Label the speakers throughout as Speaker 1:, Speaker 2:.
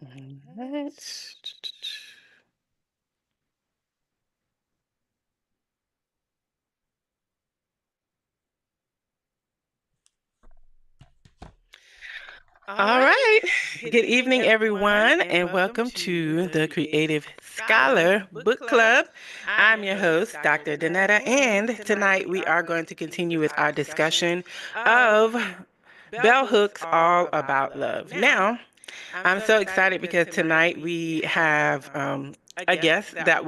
Speaker 1: Let's... All right. Good evening, everyone, and welcome to the Creative Scholar Book Club. I'm your host, Dr. Danetta, and tonight we are going to continue with our discussion of Bell Hooks All About Love. Now, I'm so excited because tonight we have a guest that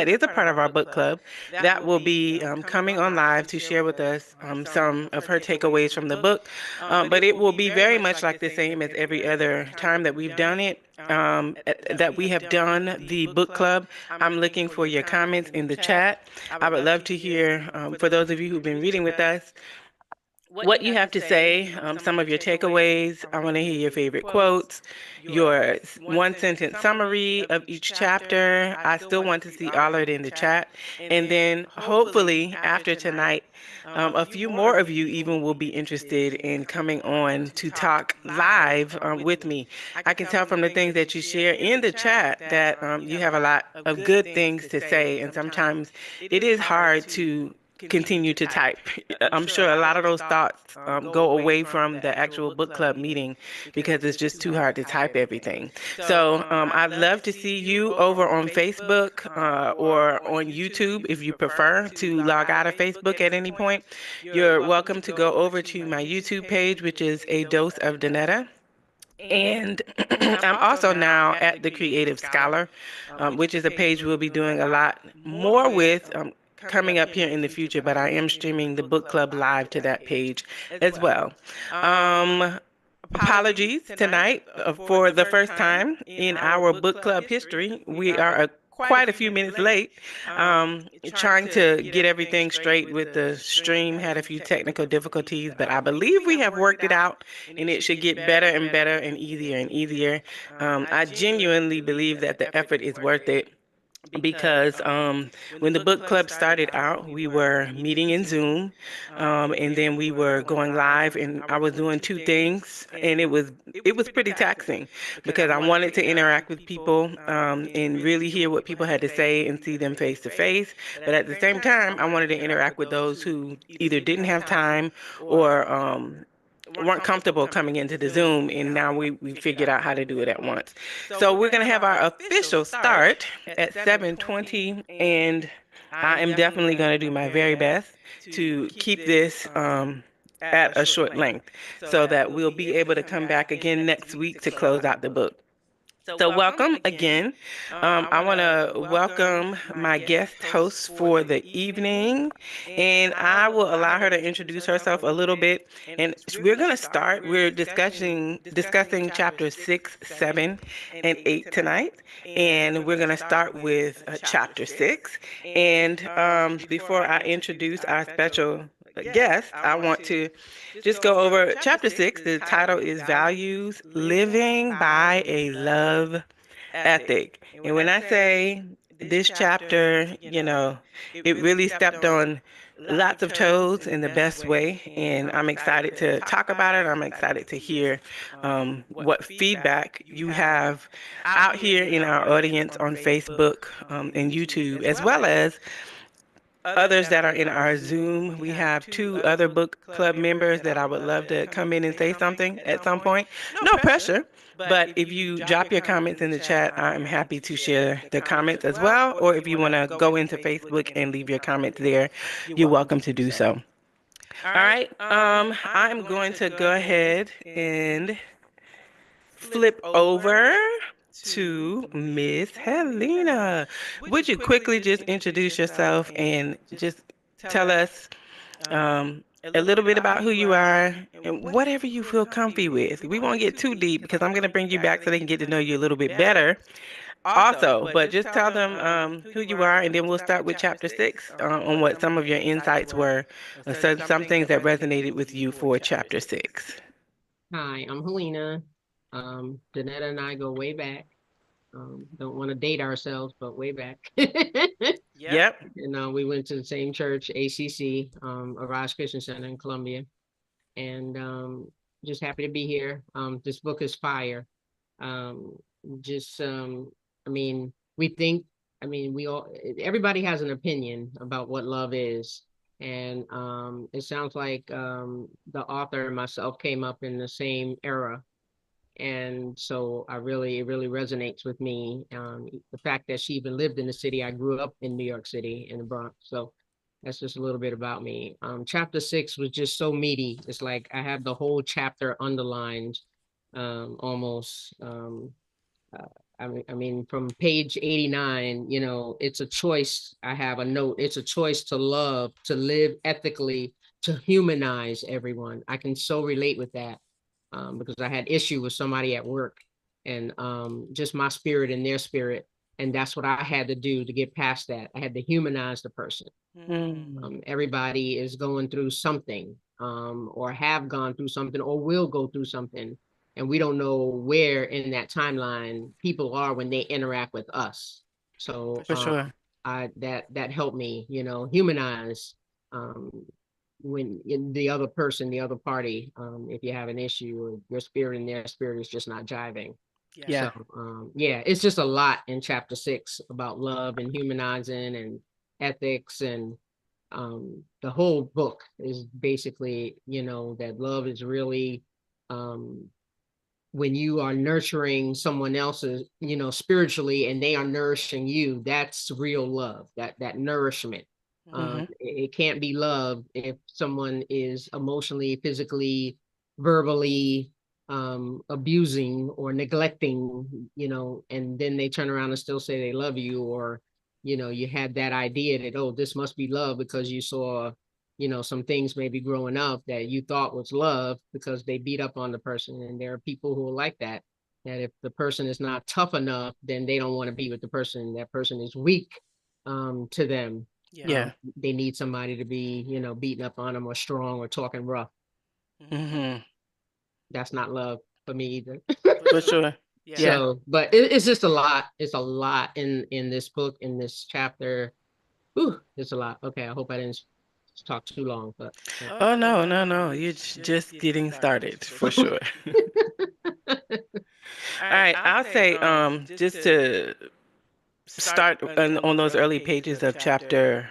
Speaker 1: is a part of our book club that will be coming on live to share with us some of her takeaways from the book. But it will be very much like the same as every other time that we've done it. That we have done the book club. I'm looking for your comments in the chat. I would love to hear, for those of you who've been reading with us, what you have to say, some of your takeaways. I want to hear your favorite quotes, your one sentence summary of each chapter. I still want to see all of it in the chat. And then hopefully after tonight, a few more of you even will be interested in coming on to talk live with me. I can tell from the things that you share in the chat that you have a lot of good things to say. And sometimes it is hard to continue to type. I'm sure a lot of those thoughts go away from the actual book club meeting because it's just too hard to type everything. So I'd love to see you over on Facebook or on YouTube if you prefer to log out of Facebook at any point. You're welcome to go over to my YouTube page, which is A Dose of Danetta. And I'm also now at the Creative Scholar, which is a page we'll be doing a lot more with coming up here in the future, but I am streaming the book club live to that page as well. Apologies tonight for the first time in our book club history. We are quite a few minutes late. Trying to get everything straight with the stream, had a few technical difficulties, but I believe we have worked it out and it should get better and better and easier and easier. I genuinely believe that the effort is worth it because when the book club started out, we were meeting in Zoom, and then we were going live, and I was doing two things, and it was pretty taxing because I wanted to interact with people and really hear what people had to say and see them face to face, but at the same time, I wanted to interact with those who either didn't have time or weren't comfortable coming into the Zoom, and now we figured out how to do it at once. So we're going to have our official start at 7:20, and I am definitely going to do my very best to keep this at a short length so that we'll be able to come back again next week to close out the book. So welcome again. I want to welcome my guest host for the evening, and I will allow her to introduce herself a little bit. And we're going to start. We're discussing chapters 6, 7, and 8 tonight, and we're going to start with chapter 6. And before I introduce our special guest, I want to just go over chapter 6. The title is Values Living by a Love Ethic. And when I say this chapter, it really stepped on lots of toes in the best way. And I'm excited to talk about it. I'm excited to hear what feedback you have out here in our audience on Facebook and YouTube, as well as others that are in our Zoom. We have two other book club members that I would love to come in and say something at some point. No pressure, but if you drop your comments in the chat, I'm happy to share the comments as well. Or if you want to go into Facebook and leave your comments there, you're welcome to do so. All right, I'm going to go ahead and flip over to Miss Helena. Would you quickly just introduce yourself and just tell us a little bit about who you are and whatever you feel comfy with? We won't get too deep because I'm going to bring you back so they can get to know you a little bit better. Also, but just tell them who you are, and then we'll start with chapter 6 on what some of your insights were, or some things that resonated with you for chapter 6.
Speaker 2: Hi, I'm Helena. Danetta and I go way back. Don't want to date ourselves, but way back.
Speaker 1: Yep.
Speaker 2: And we went to the same church, ACC, Arise Christian Center in Columbia. And just happy to be here. This book is fire. Um, just I mean, we think, I mean, we all, everybody has an opinion about what love is. And it sounds like the author and myself came up in the same era, and so it really resonates with me. The fact that she even lived in the city. I grew up in New York City in the Bronx, so that's just a little bit about me. Chapter 6 was just so meaty. It's like I have the whole chapter underlined, almost. Uh, I mean, from page 89, you know, it's a choice. I have a note. It's a choice to love, to live ethically, to humanize everyone. I can so relate with that, because I had issue with somebody at work, and just my spirit and their spirit. And that's what I had to do to get past that. I had to humanize the person.
Speaker 1: Mm.
Speaker 2: Everybody is going through something, or have gone through something, or will go through something. And we don't know where in that timeline people are when they interact with us. So
Speaker 1: For sure.
Speaker 2: that helped me, you know, humanize, um, when in the other person, the other party, if you have an issue or your spirit and their spirit is just not jiving.
Speaker 1: Yeah.
Speaker 2: So yeah, it's just a lot in chapter 6 about love and humanizing and ethics, and the whole book is basically, you know, that love is really, um, when you are nurturing someone else's, you know, spiritually, and they are nourishing you, that's real love, that nourishment.
Speaker 1: Hmm.
Speaker 2: It can't be love if someone is emotionally, physically, verbally, abusing or neglecting, you know, and then they turn around and still say they love you. Or, you know, you had that idea that, oh, this must be love because you saw, you know, some things maybe growing up that you thought was love because they beat up on the person. And there are people who are like that, that if the person is not tough enough, then they don't want to be with the person. That person is weak, to them.
Speaker 1: Yeah.
Speaker 2: They need somebody to be, you know, beating up on them or strong or talking rough.
Speaker 1: Hmm.
Speaker 2: That's not love for me either.
Speaker 1: For sure. Yeah.
Speaker 2: So, but it's just a lot. It's a lot in this book, in this chapter. Ooh, it's a lot. Okay, I hope I didn't talk too long, but
Speaker 1: Oh, no, no, no. You're just getting started for sure. All right. I'll say, just to start on those early pages of chapter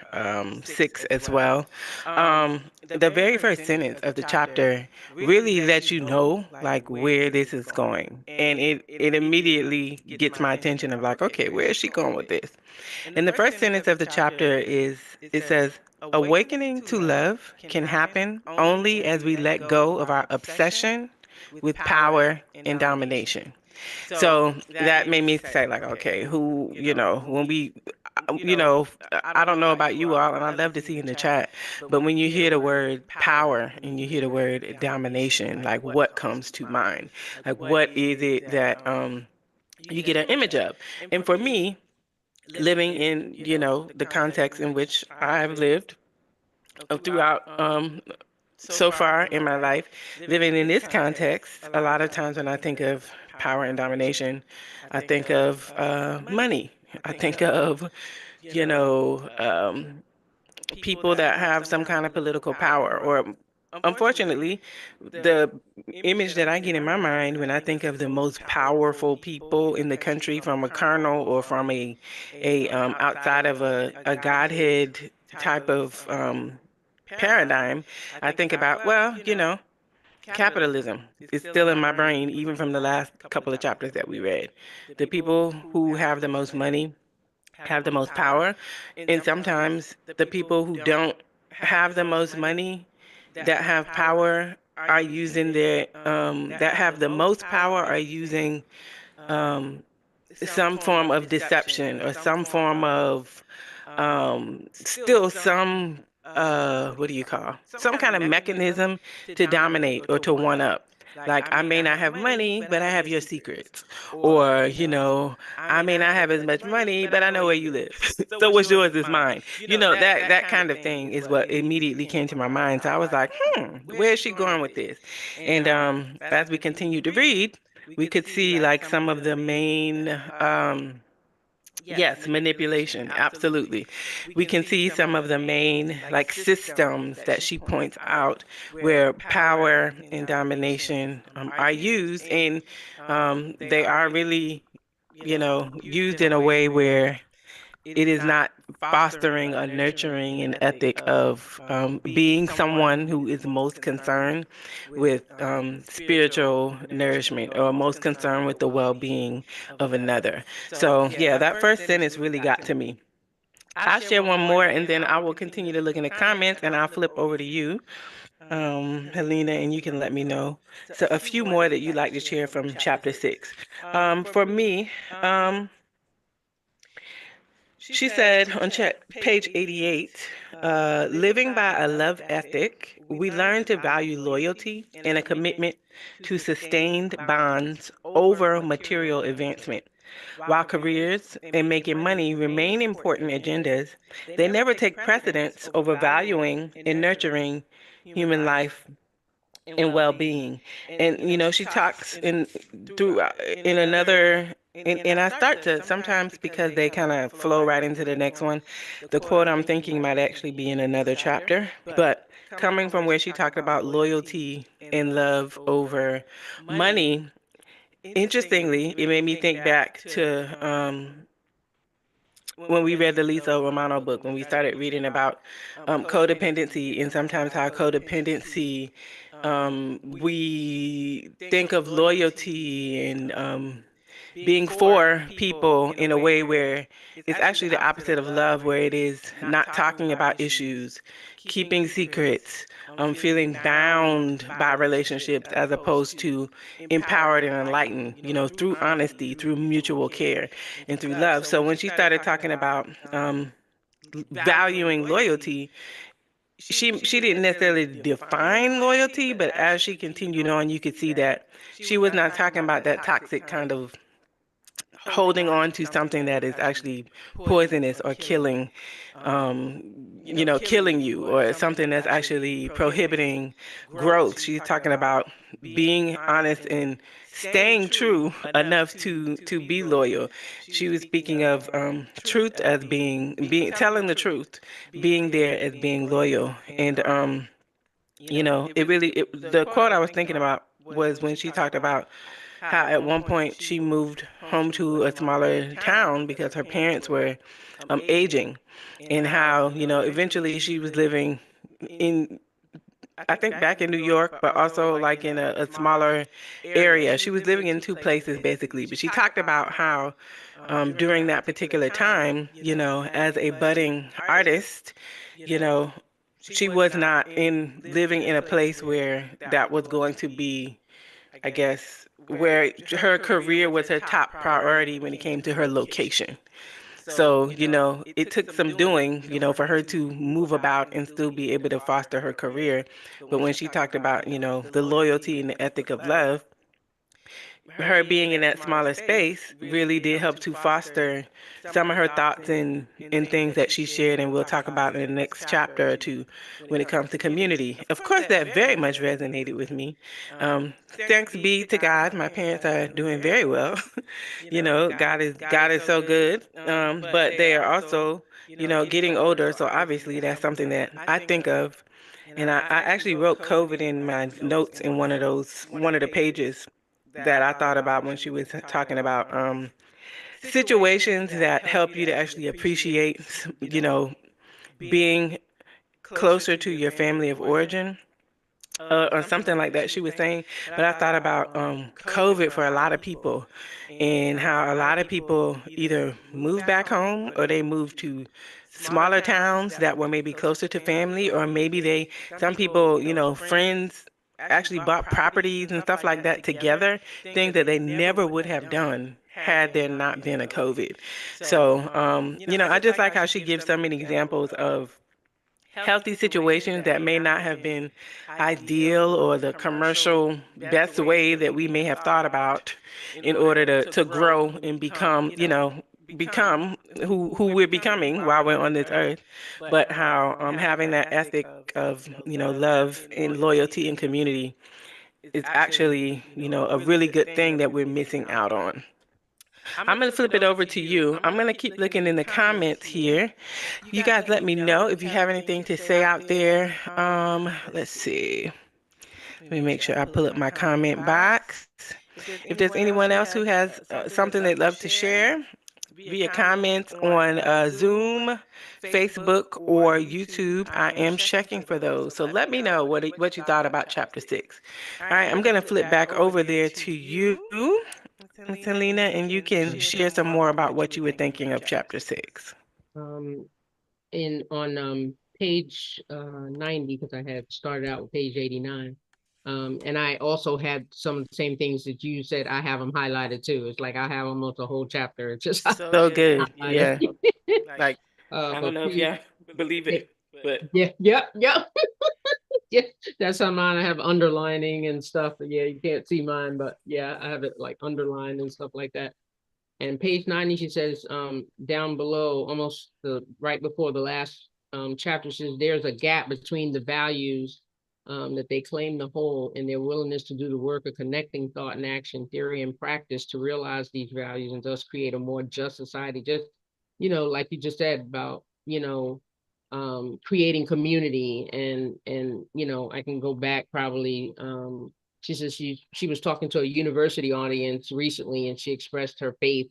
Speaker 1: 6 as well. The very first sentence of the chapter really lets you know like where this is going, and it immediately gets my attention of like, okay, where is she going with this? And the first sentence of the chapter is, it says, awakening to love can happen only as we let go of our obsession with power and domination. So that made me say, like, okay, who, when we, I don't know about you all, and I'd love to see in the chat, but when you hear the word power and you hear the word domination, like what comes to mind? Like, what is it that you get an image of? And for me, living in, the context in which I've lived throughout so far in my life, living in this context, a lot of times when I think of power and domination, I think of money. I think of, you know, um, people that have some kind of political power. Or, unfortunately, the image that I get in my mind when I think of the most powerful people in the country, from a colonel or from a outside of a godhead type of paradigm, I think about, well, capitalism is still in my brain, even from the last couple of chapters that we read. The people who have the most money have the most power, and sometimes the people who don't have the most money that have power are using that have the most power are using um, some form of deception or some form of still some what do you call, some kind of mechanism to dominate or to one up. Like, I may not have money, but I have your secrets. Or, I may not have as much money, but I know where you live. So what's yours is mine. That kind of thing is what immediately came to my mind. So I was like, where is she going with this? And as we continue to read, we could see like some of the main Yes, manipulation, absolutely. We can see some of the main like systems that she points out where power and domination are used, and they are really, used in a way where it is not fostering or nurturing an ethic of being someone who is most concerned with spiritual nourishment or most concerned with the well-being of another. So, yeah, that first sentence really got to me. I'll share one more and then I will continue to look in the comments and I'll flip over to you, Helena, and you can let me know. So, a few more that you'd like to share from chapter 6. For me, um, she said on page 88, living by a love ethic, we learn to value loyalty and a commitment to sustained bonds over material advancement. While careers and making money remain important agendas, they never take precedence over valuing and nurturing human life and well-being. And she talks in through in another and I start to sometimes because they kind of flow right into the next one. The quote I'm thinking might actually be in another chapter, but coming from where she talked about loyalty and love over money, interestingly, it made me think back to when we read the Lisa Romano book, when we started reading about codependency and sometimes how codependency, we think of loyalty and being for people in a way where it's actually the opposite of love, where it is not talking about issues, keeping secrets, feeling bound by relationships as opposed to empowered and enlightened, through honesty, through mutual care, and through love. So when she started talking about valuing loyalty, she didn't necessarily define loyalty, but as she continued on, you could see that she was not talking about that toxic kind of holding on to something that is actually poisonous or killing, um, killing you, or something that's actually prohibiting growth. She's talking about being honest and staying true enough to be loyal. She was speaking of truth as being telling the truth, being there as being loyal, and the quote I was thinking about was when she talked about how at one point she moved home to a smaller town because her parents were aging, and how, eventually she was living in, I think, back in New York, but also like in a smaller area. She was living in two places basically, but she talked about how during that particular time, as a budding artist, you know, she was not in living in a place where that was going to be, I guess, where her career was her top priority when it came to her location. So, it took some doing, for her to move about and still be able to foster her career. But when she talked about, the loyalty and the ethic of love, her being in that smaller space really did help to foster some of her thoughts and things that she shared, and we'll talk about in the next chapter or two when it comes to community. Of course, that very much resonated with me. Thanks be to God, my parents are doing very well. God is so good. But they are also, getting older, so obviously that's something that I think of. And I actually wrote COVID in my notes in one of the pages that I thought about when she was talking about situations that help you to actually appreciate, being closer to your family of origin, or something like that she was saying. But I thought about COVID for a lot of people, and how a lot of people either moved back home or they moved to smaller towns that were maybe closer to family, or maybe some people, friends actually bought properties and stuff like that together, things that they never would have done had there not been a COVID. So, I just like how she gives so many examples of healthy situations that may not have been ideal or the commercial best way that we may have thought about in order to grow and become, become who we're becoming while we're on this earth. But how having that ethic of, love and loyalty and community is actually, a really good thing that we're missing out on. I'm going to flip it over to you. I'm going to keep looking in the comments here. You guys let me know if you have anything to say out there. Let's see. Let me make sure I pull up my comment box. If there's anyone else who has something they'd love to share via comments on Zoom, Facebook, or YouTube, I am checking for those. So let me know what you thought about Chapter 6. All right, I'm going to flip back over there to you, Miss Helena, and you can share some more about what you were thinking of Chapter 6.
Speaker 2: Um, in on page 90, because I had started out with page 89. And I also had some of the same things that you said. I have them highlighted too. It's like I have almost a whole chapter just
Speaker 1: So good.
Speaker 2: highlighted.
Speaker 1: Yeah. Like, I don't
Speaker 2: But
Speaker 1: know if y'all believe it, but
Speaker 2: yeah, yeah, yeah. Yeah, that's how mine. I have underlining and stuff. Yeah, you can't see mine, but yeah, I have it like underlined and stuff like that. And page 90, she says, down below, almost right before the last chapter, says there's a gap between the values that they claim to hold and their willingness to do the work of connecting thought and action, theory and practice to realize these values and thus create a more just society. Just, like you just said about, creating community and I can go back probably. She says she was talking to a university audience recently, and she expressed her faith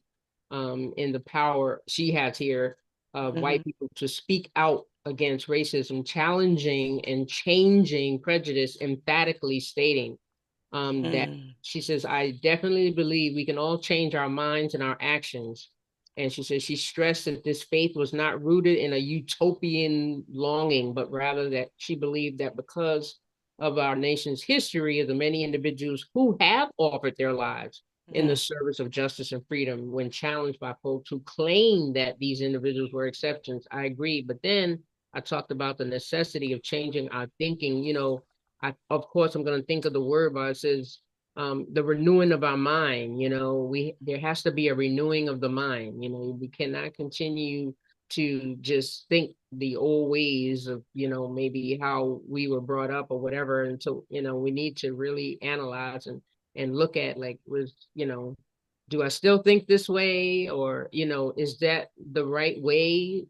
Speaker 2: in the power she has here of
Speaker 1: hmm
Speaker 2: white people to speak out against racism, challenging and changing prejudice, emphatically stating that
Speaker 1: mm
Speaker 2: she says, I definitely believe we can all change our minds and our actions. And she says she stressed that this faith was not rooted in a utopian longing, but rather that she believed that because of our nation's history of the many individuals who have offered their lives in the
Speaker 1: mm
Speaker 2: service of justice and freedom when challenged by folks who claim that these individuals were exceptions. I agree. But then I talked about the necessity of changing our thinking. Of course, I'm going to think of the word, but it says the renewing of our mind. There has to be a renewing of the mind. We cannot continue to just think the old ways of, maybe how we were brought up or whatever. And so, we need to really analyze and look at, like, do I still think this way, or, is that the right way?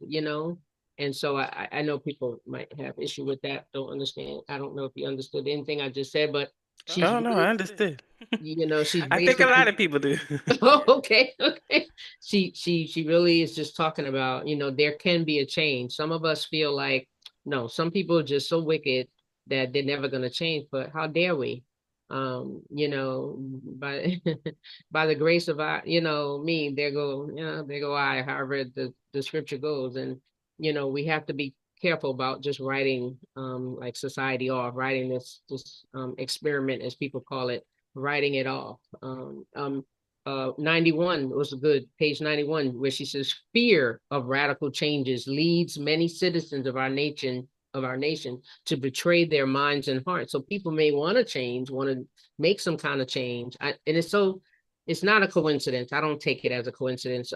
Speaker 2: And so I know people might have issue with that, don't understand. I don't know if you understood anything I just said, but she's
Speaker 1: Oh no,
Speaker 2: really,
Speaker 1: I understood.
Speaker 2: she's
Speaker 1: I think a
Speaker 2: basically
Speaker 1: lot of people do.
Speaker 2: oh, okay, okay. She really is just talking about, there can be a change. Some of us feel like, no, some people are just so wicked that they're never gonna change, but how dare we? By by the grace of I, me, there go I, however the scripture goes. And we have to be careful about just writing like society off, writing this experiment, as people call it, writing it off. 91 was a good page 91, where she says fear of radical changes leads many citizens of our nation to betray their minds and hearts. So people may want to change, want to make some kind of change. And it's not a coincidence. I don't take it as a coincidence.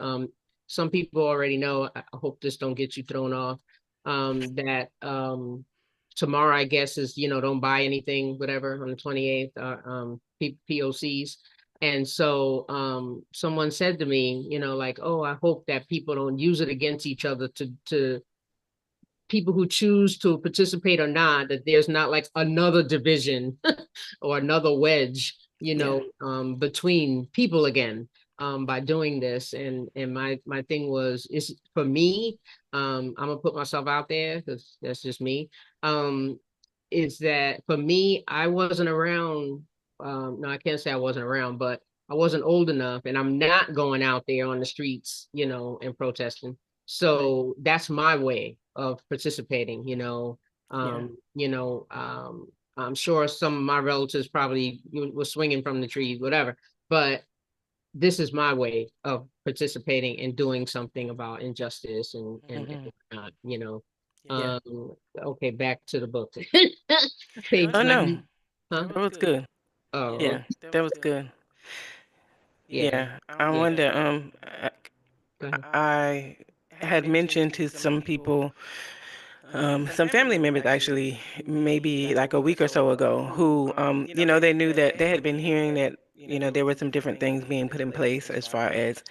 Speaker 2: Some people already know. I hope this don't get you thrown off. That tomorrow, I guess, is, don't buy anything, whatever, on the 28th, POCs. And so someone said to me, like, oh, I hope that people don't use it against each other, to people who choose to participate or not, that there's not like another division or another wedge,
Speaker 1: Yeah.
Speaker 2: between people again, by doing this. And my thing was, is for me, I'm gonna put myself out there because that's just me. Um, is that for me, I wasn't around. No, I can't say I wasn't around, but I wasn't old enough, and I'm not going out there on the streets, and protesting.
Speaker 1: Right.
Speaker 2: So that's my way of participating.
Speaker 1: Yeah.
Speaker 2: I'm sure some of my relatives probably were swinging from the trees, whatever. But this is my way of participating and doing something about injustice and
Speaker 1: hmm
Speaker 2: whatnot.
Speaker 1: Yeah.
Speaker 2: Okay, back to the book. Page
Speaker 1: Oh no,
Speaker 2: 90. Huh?
Speaker 1: that was good.
Speaker 2: Oh,
Speaker 1: Yeah, that was good.
Speaker 2: yeah,
Speaker 1: Yeah, I
Speaker 2: yeah.
Speaker 1: wonder.
Speaker 2: Go ahead.
Speaker 1: I had mentioned to some people, some family members actually, maybe like a week or so ago, who, they knew that they had been hearing that There were some different things being put in place as far as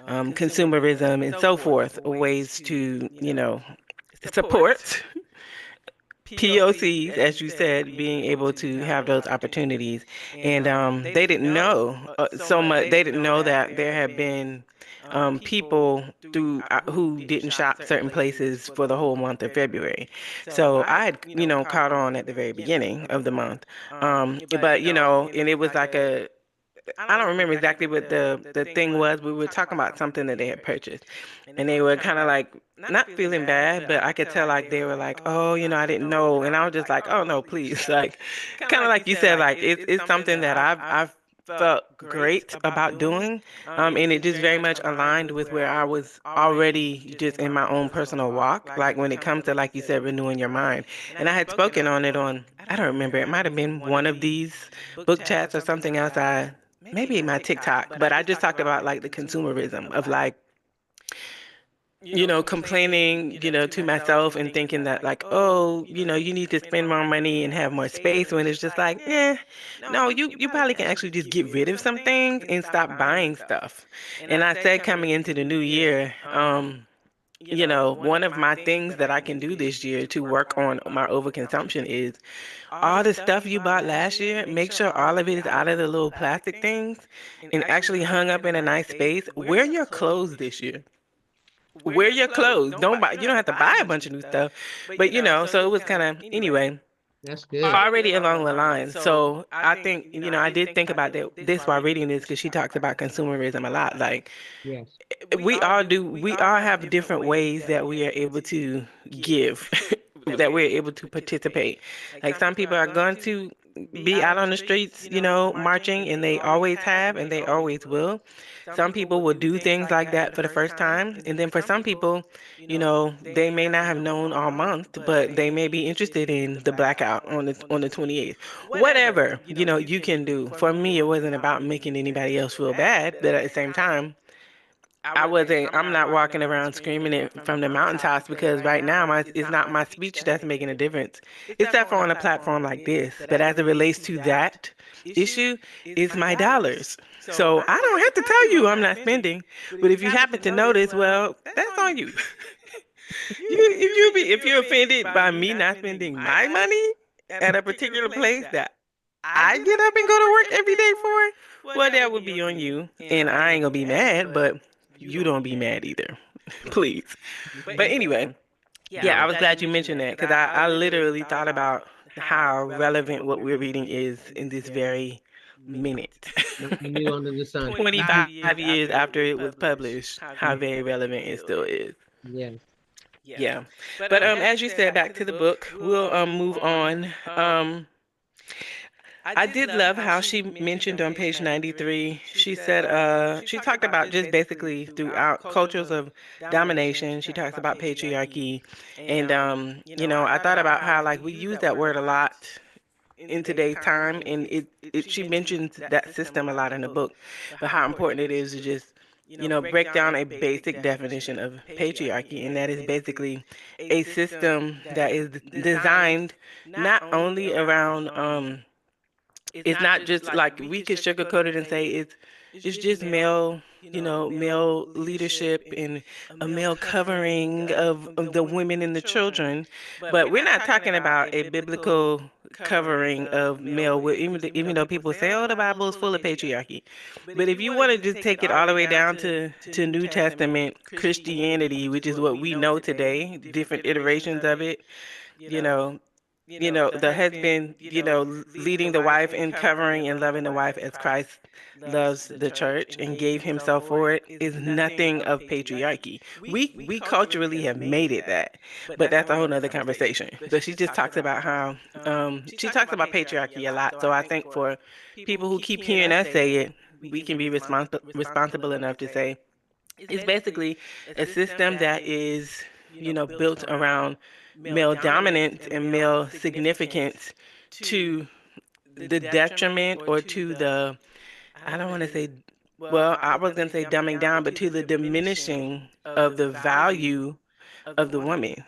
Speaker 1: consumerism and so forth, ways to, support POCs, as you said, being able to have those opportunities. And they didn't know so much. They didn't know that there had been people through who didn't shop certain places for the whole month of February. So I had, caught on at the very beginning of the month. But, and it was like I don't remember exactly what the thing was. We were talking about something that they had purchased, and they were kind of like not feeling bad, but I could tell like they were like, "Oh, I didn't know," and I was just like, "Oh no, please!" Like, kind of like you said, like it's something that I've felt great about doing, and it just very much aligned with where I was already just in my own personal walk. Like when it comes to, like you said, renewing your mind, and I had spoken on it on. I don't remember. It might have been one of these book chats or something else. I maybe my TikTok, but I just talked about like the consumerism of like, complaining, to myself and thinking that like, oh, you need to spend more money and have more space when it's just like, no, you probably can actually just get rid of some things and stop buying stuff. And I said coming into the new year, one of my things that I can do this year to work on my overconsumption is all the stuff you bought last year, make sure all of it is out of the little plastic things and actually hung up in a nice space. Wear your clothes this year. Wear your clothes. Don't buy, you don't have to buy a bunch of new stuff. But so it was kind of anyway,
Speaker 2: That's good.
Speaker 1: already along the line. So I think, I did think about this while reading this because she talks about consumerism a lot. Like
Speaker 2: Yes.
Speaker 1: we all have different ways that we are able to give, that we're able to participate. Like some people are going to be out on the streets, marching, and they always have and they always will. Some people will do things like that for the first time, and then for some people, they may not have known all month, but they may be interested in the blackout on the 28th. Whatever, you can do. For me, it wasn't about making anybody else feel bad, but at the same time, I'm not walking around screaming it from the mountaintops because right now it's not my speech that's making a difference. It's that for on a platform like this. But as it relates to that issue, it's my dollars. So I don't have to tell you I'm not spending. But if you happen to notice, well, that's on you. If you're offended by me not spending my money at a particular place that I get up and go to work every day for, well, that would be on you. And I ain't gonna be mad, but you don't be mad either. Please. But anyway, yeah, I was glad you mentioned that because I literally thought about how relevant what we're reading is in this very minute.
Speaker 2: Nothing new under the sun.
Speaker 1: 25 years after it was published, how very relevant it still is.
Speaker 2: Yes.
Speaker 1: Yeah. But as you said, back to the book, we'll move on. I did love how she mentioned on page 93. She said, she talked about just basically throughout cultures of domination. She talks about patriarchy. And, I thought about how, like, we use that word a lot in today's time. And she mentions that system a lot in the book, but how important it is to just, break down a basic definition of patriarchy. And that is basically a system that is designed not only around, it's not just like we could sugarcoat it and say it's just male, male leadership and a male covering of the women and the children. But we're not talking about a biblical covering of male, even though people say, oh, the Bible is full of patriarchy. But if you want to just take it all the way down to New Testament Christianity, which is what we know today, different iterations of it, you know, the husband, leading the wife and covering and loving the wife as Christ loves the church and gave himself for it is nothing of patriarchy. We culturally have made it that, but that's a whole nother conversation. But she just talks about how she talks about patriarchy a lot. So I think for people who keep hearing us say it, we can be responsible enough to say it's basically a system that is, built around male dominance and male significance to the detriment or to the, I don't want to say, well, I was going to say dumbing down, but to the diminishing of the value of the woman.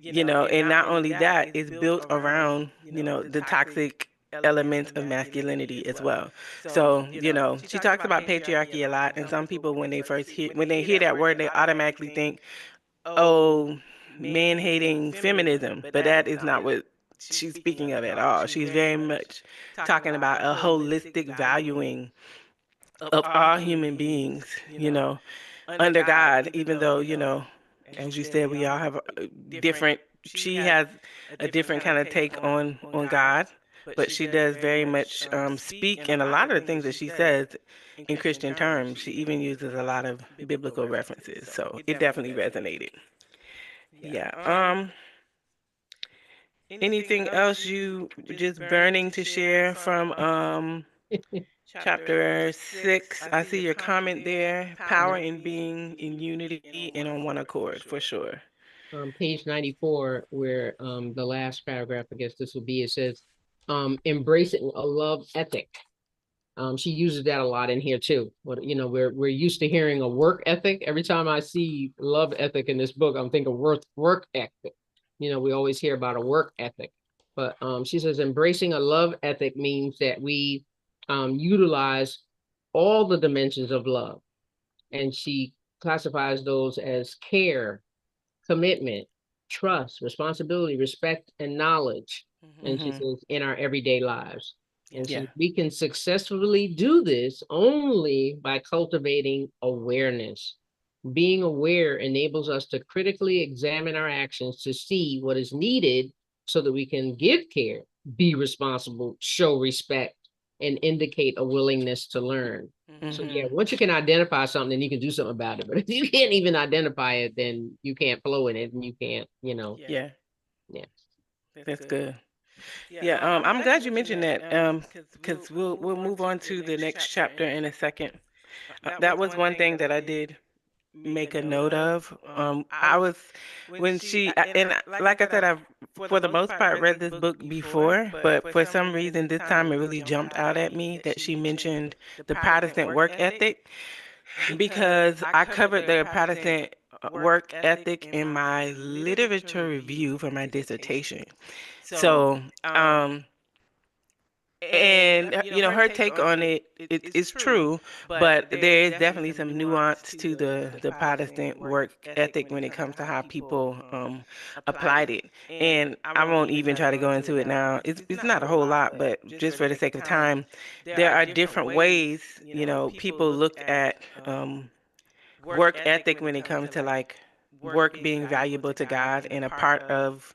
Speaker 1: And not only that, it's built around, the toxic elements of masculinity as well. So, she talks about patriarchy a lot, and some people when they hear that word, they automatically think, oh, men hating feminism, but that is not what she's speaking of at all. She's very much talking about a holistic valuing of all human beings, under God, even though, as you said, we all have a different, she has a different kind of take on God, but she does very much speak, and a lot of the things that she says in Christian terms, she even uses a lot of biblical references. So it definitely resonated. Yeah. Anything else you just burning to share from chapter 6? I see your comment there. Power in being in unity and on one accord, for sure.
Speaker 2: Page 94, where the last paragraph, I guess this will be, it says, embracing a love ethic. She uses that a lot in here too. But we're used to hearing a work ethic. Every time I see love ethic in this book, I'm thinking work ethic. We always hear about a work ethic. But she says embracing a love ethic means that we utilize all the dimensions of love. And she classifies those as care, commitment, trust, responsibility, respect, and knowledge. And she
Speaker 1: Mm-hmm.
Speaker 2: says in our everyday lives. And
Speaker 1: Yeah.
Speaker 2: so we can successfully do this only by cultivating awareness. Being aware enables us to critically examine our actions to see what is needed so that we can give care, be responsible, show respect, and indicate a willingness to learn. So yeah,
Speaker 1: Mm-hmm.
Speaker 2: once you can identify something, then you can do something about it. But if you can't even identify it, then you can't flow in it, and you can't,
Speaker 1: Yeah,
Speaker 2: yeah.
Speaker 1: that's good. Yeah, I'm glad you mentioned that. Because we'll move on to the next chapter in a second. That was one thing that I did make a note of. I was when like I said, I've for the most part read this book before, but for some reason this time it really jumped out at me that she mentioned the Protestant work ethic, because I covered the Protestant work ethic in my literature review for my dissertation. So, um, and her take on it is true, but there is definitely some nuance to the Protestant work ethic when it comes to how people applied it. And I won't even try to go into it now. It's not a whole lot, but just for the sake of time, there are different ways, people look at work ethic when it comes to like work being valuable to God and a part of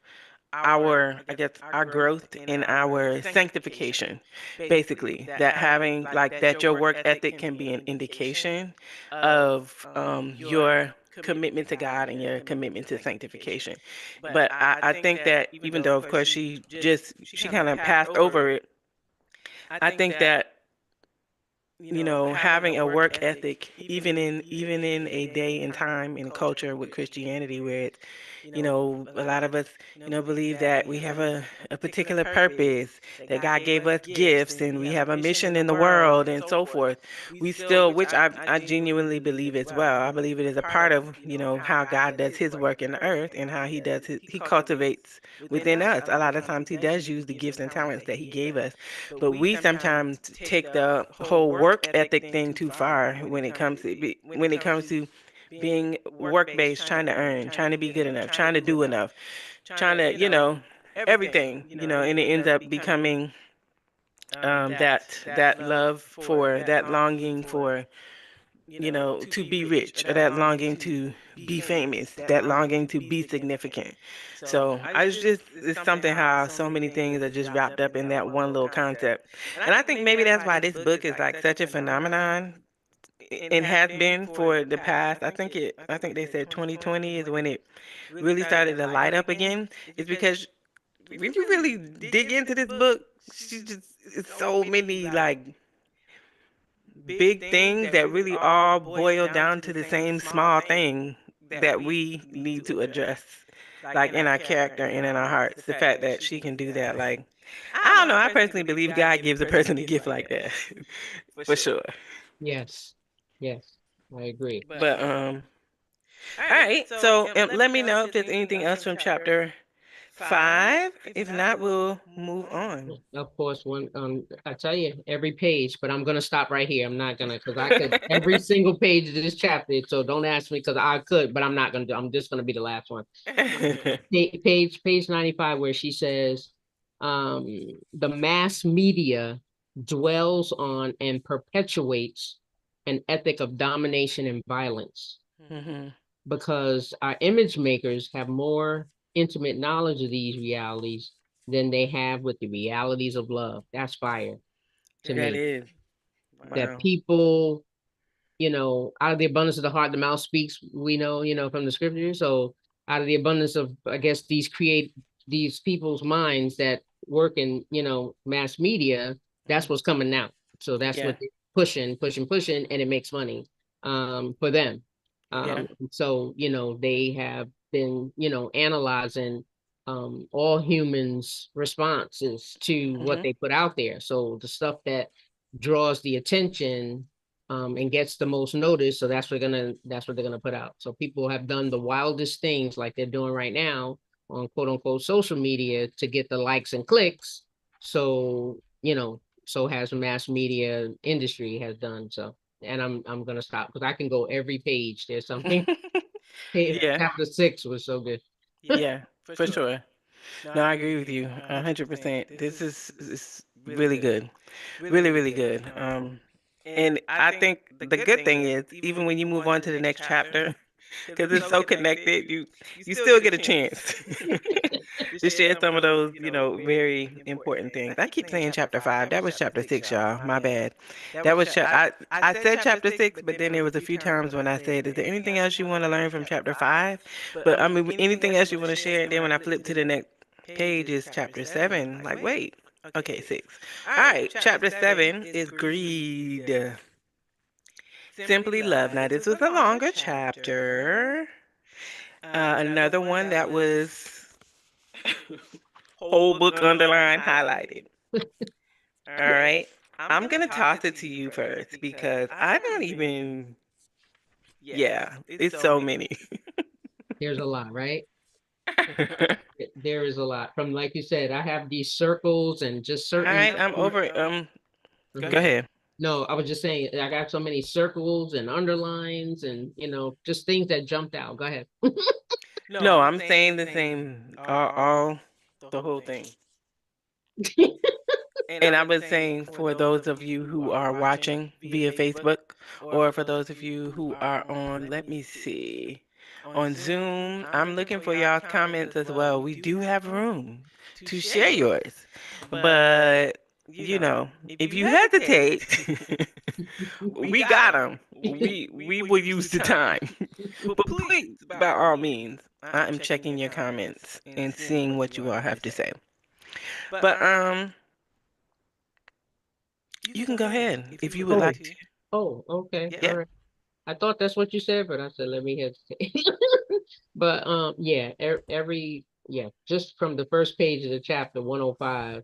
Speaker 1: our, I guess, our growth in our sanctification. Basically, that having like that your work ethic can be an indication of your commitment to God and your commitment to sanctification. But I think that even though of course she kind of passed over it, I think that having a work ethic, even in a day and time in culture with Christianity, where it's, a lot of us, believe that we have a particular purpose, that God gave us gifts, and we have a mission in the world, and so forth. We still, which I genuinely believe as well. I believe it is a part of, how God does His work in the earth and how He cultivates within us. A lot of times He does use the gifts and talents that He gave us, but we sometimes take the whole work ethic thing too far when it comes to being work based, trying to earn, trying to be good enough, trying to do enough, trying to everything, and it ends up becoming that love for that longing for to be rich, or that longing to be famous, that longing to be significant. So it's something how so many things are just wrapped up in that one little concept. And I think maybe that's why this book is like such a phenomenon and has been for the past. I think they said 2020 is when it really started to light up again. Is because when you really dig into this book, she just it's so many like big things that really all boil down to the same small thing that we need to address, like in our character and in our hearts. The fact that she can do that, like, I don't know, I personally believe God gives a person a gift like that, for sure.
Speaker 2: Yes. Yes. I agree.
Speaker 1: But all right. So let me know if there's anything else from chapter 5. If not, we'll move on.
Speaker 2: Of course, one I tell you every page, but I'm gonna stop right here. I'm not gonna because I could every single page of this chapter. So don't ask me because I could, but I'm not gonna do. I'm just gonna be the last one. Page 95, where she says, um, the mass media dwells on and perpetuates an ethic of domination and violence
Speaker 1: Mhm.
Speaker 2: because our image makers have more intimate knowledge of these realities than they have with the realities of love. That's fire to
Speaker 1: That
Speaker 2: me.
Speaker 1: is.
Speaker 2: That
Speaker 1: Wow.
Speaker 2: people, out of the abundance of the heart, the mouth speaks, we know, from the scripture. So out of the abundance of, I guess, these people's minds that work in, mass media, that's
Speaker 1: Mhm.
Speaker 2: what's coming out. So that's
Speaker 1: Yeah.
Speaker 2: what they're pushing, and it makes money for them.
Speaker 1: Yeah.
Speaker 2: So, they have been, analyzing all humans' responses to what
Speaker 1: Mhm.
Speaker 2: they put out there. So the stuff that draws the attention and gets the most notice. So that's what they're gonna put out. So people have done the wildest things like they're doing right now on quote unquote social media to get the likes and clicks. So, so has mass media industry has done so. And I'm gonna stop because I can go every page. There's something.
Speaker 1: Yeah.
Speaker 2: Chapter 6 was so good.
Speaker 1: Yeah. For sure. No, I agree with you 100%. This is really good. Really, really good. And I think the good thing is, even when you move on to the next chapter, because it's so connected, you still get a chance to share some of those, very important things. I keep saying chapter 5. That was chapter 6, y'all. My bad. That was I said chapter 6, but then there was a few times when I said, "Is there anything else you want to learn from chapter 5?" But I mean, anything else you want to share? And then when I flip to the next page is chapter 7. Like, wait. Okay, 6. All right, chapter 7 is greed. Simply love. Now, this was a longer chapter. Another one that was whole book underlined, highlighted. All right. I'm going to toss it to you first because I don't even, yeah, it's so many.
Speaker 2: There's a lot, right? There is a lot. From like you said, I have these circles and just
Speaker 1: All
Speaker 2: certain.
Speaker 1: right, I'm over it. Go
Speaker 2: Mhm.
Speaker 1: ahead.
Speaker 2: No, I was just saying I got so many circles and underlines and just things that jumped out. Go ahead.
Speaker 1: No, I'm saying the same, all the whole thing. And I was saying for those of you who are watching via Facebook, or for those of you who are on, let me see, on Zoom, I'm looking for y'all's comments as well. We do have room to share yours. But, if you hesitate, we got them. We will use the time. But please, by all means, I am checking your comments and seeing what you all have to say. But you can go ahead if you would
Speaker 2: Oh,
Speaker 1: like to.
Speaker 2: okay, all
Speaker 1: Yeah.
Speaker 2: right. I thought that's what you said, but I said let me hesitate. But yeah, just from the first page of the chapter 105,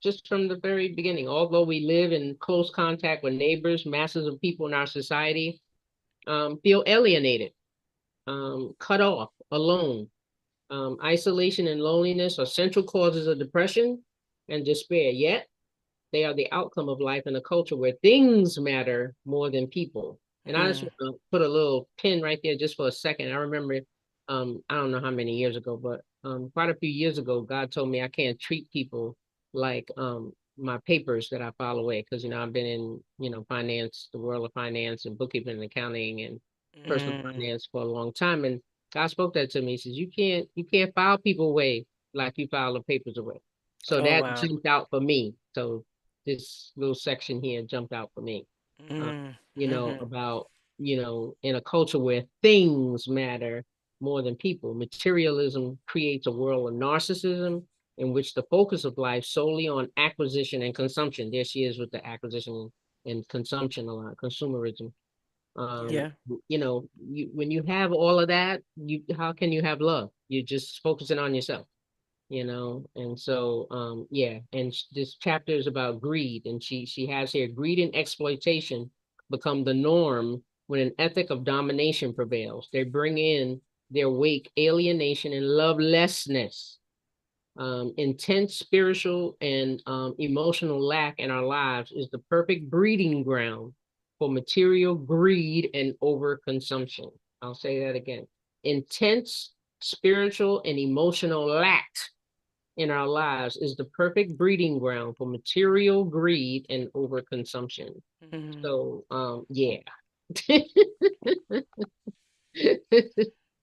Speaker 2: just from the very beginning, although we live in close contact with neighbors, masses of people in our society feel alienated, cut off, alone. Isolation and loneliness are central causes of depression and despair. Yet they are the outcome of life in a culture where things matter more than people. And I just
Speaker 1: Hmm.
Speaker 2: want to put a little pin right there just for a second. I remember, I don't know how many years ago, but quite a few years ago, God told me I can't treat people like my papers that I file away because I've been in finance, the world of finance and bookkeeping and accounting and personal
Speaker 1: Mm.
Speaker 2: finance for a long time. And God spoke that to me. He says you can't file people away like you file the papers away. So
Speaker 1: Oh,
Speaker 2: that
Speaker 1: wow.
Speaker 2: jumped out for me. So this little section here jumped out for me. Uh,
Speaker 1: Mm. Hmm.
Speaker 2: about, in a culture where things matter more than people, materialism creates a world of narcissism in which the focus of life solely on acquisition and consumption. There she is with the acquisition and consumption a lot, consumerism. Um,
Speaker 1: Yeah.
Speaker 2: when you have all of that, how can you have love? You're just focusing on yourself. And so yeah, and this chapter is about greed, and she has here greed and exploitation become the norm when an ethic of domination prevails. They bring in their wake alienation and lovelessness. Intense spiritual and emotional lack in our lives is the perfect breeding ground for material greed and overconsumption. I'll say that again. Intense spiritual and emotional lack in our lives is the perfect breeding ground for material greed and overconsumption.
Speaker 1: Mhm.
Speaker 2: So, yeah.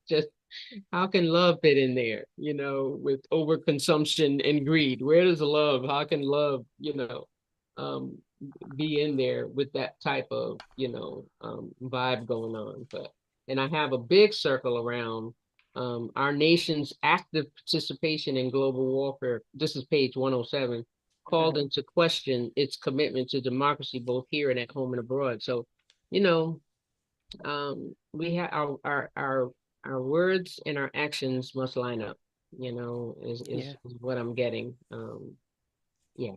Speaker 2: Just how can love fit in there, with overconsumption and greed? Where does love, how can love, um, be in there with that type of, vibe going on? And I have a big circle around our nation's active participation in global warfare. This is page 107, called
Speaker 1: Mhm.
Speaker 2: into question its commitment to democracy, both here and at home and abroad. So, you know, we have our words and our actions must line up, is
Speaker 1: Yeah.
Speaker 2: is, is what I'm getting. Yeah,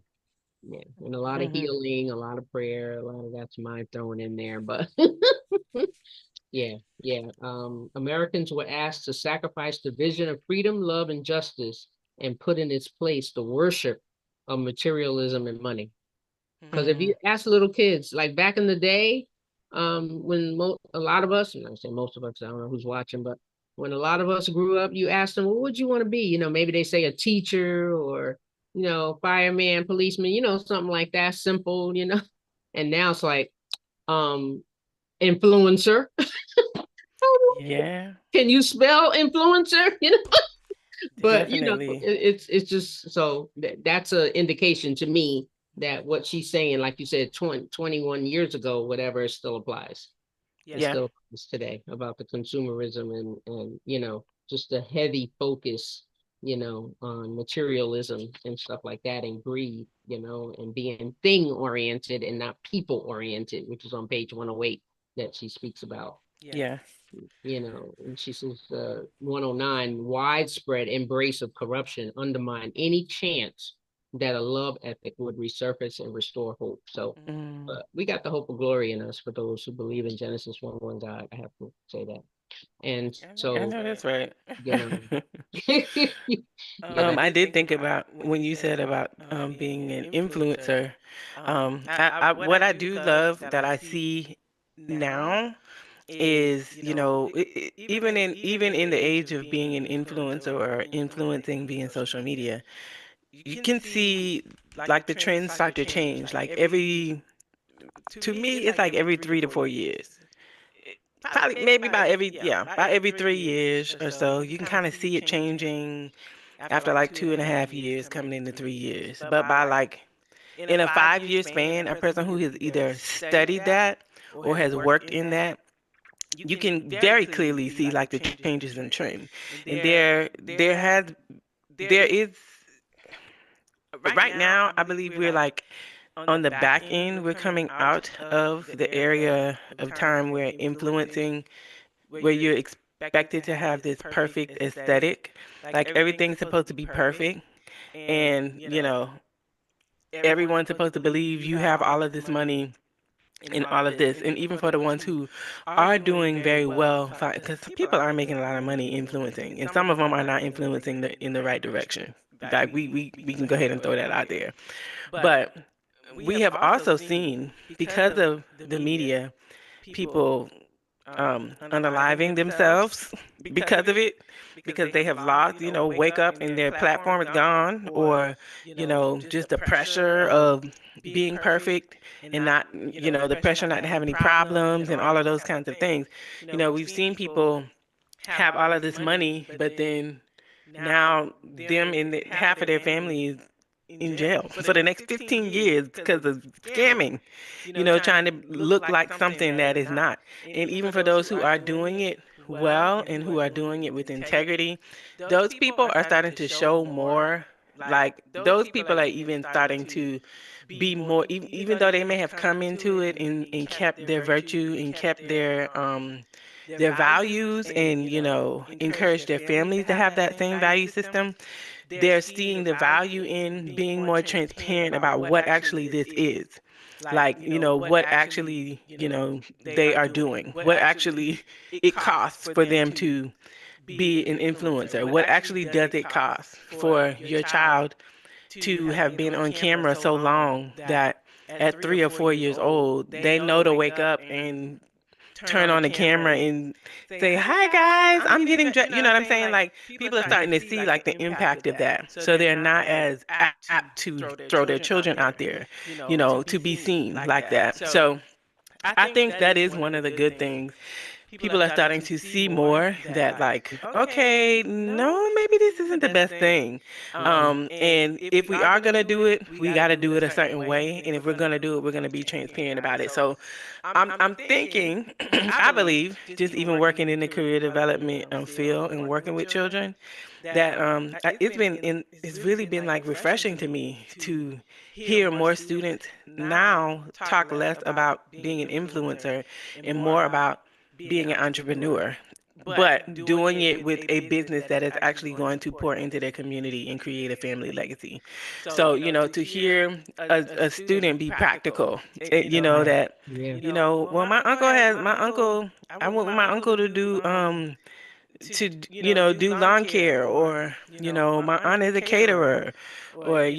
Speaker 2: yeah. And a lot of
Speaker 1: Mhm.
Speaker 2: healing, a lot of prayer, a lot of that's my throwing in there, but yeah, yeah. Americans were asked to sacrifice the vision of freedom, love, and justice and put in its place the worship of materialism and money. Because if
Speaker 1: Mhm.
Speaker 2: you ask little kids, like back in the day, when a lot of us, and I say most of us, I don't know who's watching, but when a lot of us grew up, you asked them, what would you want to be? Maybe they say a teacher or, fireman, policeman, something like that, simple. And now it's like, um, influencer.
Speaker 1: Yeah.
Speaker 2: Can you spell influencer? But
Speaker 1: Definitely.
Speaker 2: it's just so that's an indication to me that what she's saying, like you said, 21 years ago, whatever, still applies. It
Speaker 1: Yeah.
Speaker 2: still applies today about the consumerism and just the heavy focus, on materialism and stuff like that and greed, and being thing oriented and not people oriented, which is on page 108 that she speaks about.
Speaker 1: Yeah.
Speaker 2: And she says 109, widespread embrace of corruption undermine any chance that a love ethic would resurface and restore hope. So
Speaker 1: Mm.
Speaker 2: we got the hope of glory in us for those who believe in Genesis 1 God. I have to say that. And
Speaker 1: I
Speaker 2: so,
Speaker 1: know that's right.
Speaker 2: you know, yeah,
Speaker 1: I did think about when you said about being an influencer. What I do love that I see now is, even in the age of being an influencer or influencing via social media, you can see like the trends start to change. Like to me, it's like every 3 to 4 years. Probably maybe about every 3 years or so, you can kind of see it changing after like 2.5 years coming into 3 years. But by like in a 5 year span, a person who has either studied that or has worked in that, you can very clearly see like the changes in trend. And there is right now, I believe we're like on the back end, we're coming out of the area of time where influencing, where you're expected to have this perfect aesthetic. Like everything's supposed to be perfect. And, everyone's supposed to believe you have all of this money and all of this. And even for the ones who are doing very well, because some people are making a lot of money influencing, and some of them are not influencing in the right direction. Like we can go ahead and throw that out there. But we have also seen, because of the media, people unaliving themselves because of it, because they have lost, wake up and their platform is gone, or, just the pressure of being perfect and not, the pressure not to have any problems and all of those kinds of things. We've seen people have all of this money, but then now them and half of their families in jail for the next 15 years because of scamming, trying to look like something that is not. And even for those who are doing it well and who are doing it with integrity, those people are starting to show more. Like, those people are even starting to be more, even though they may have come into it and kept their virtue and kept their values and, encourage their families to have that same value system. They're seeing the value in being more transparent about what actually this is. Like, what actually, they are doing, what actually it costs for them to be an influencer? What actually does it cost for your child to have been on camera so long that at 3 or 4 years old, they know to wake up and turn on the camera and say, "Hi guys, I'm getting dressed." You know what I'm saying? Like people are starting to see like the impact of that. So they're not as apt to throw their children out there, to be seen like that. So I think that is one of the good things. People are starting to see more that like, okay, no, maybe this isn't the best thing. And if we are gonna do it, we gotta do it a certain way. And if we're gonna do it, we're gonna be transparent about it. So I'm thinking, I believe, just even working in the career development field and working with children, that it's really been like refreshing to me to hear more students now talk less about being an influencer and more about being an entrepreneur, but doing it with a business that is actually going to pour into their community and create a family legacy. So, to hear a student be practical, that,
Speaker 2: Yeah.
Speaker 1: well, my uncle, I went with my uncle to do, do lawn care, or, my aunt is a caterer, or,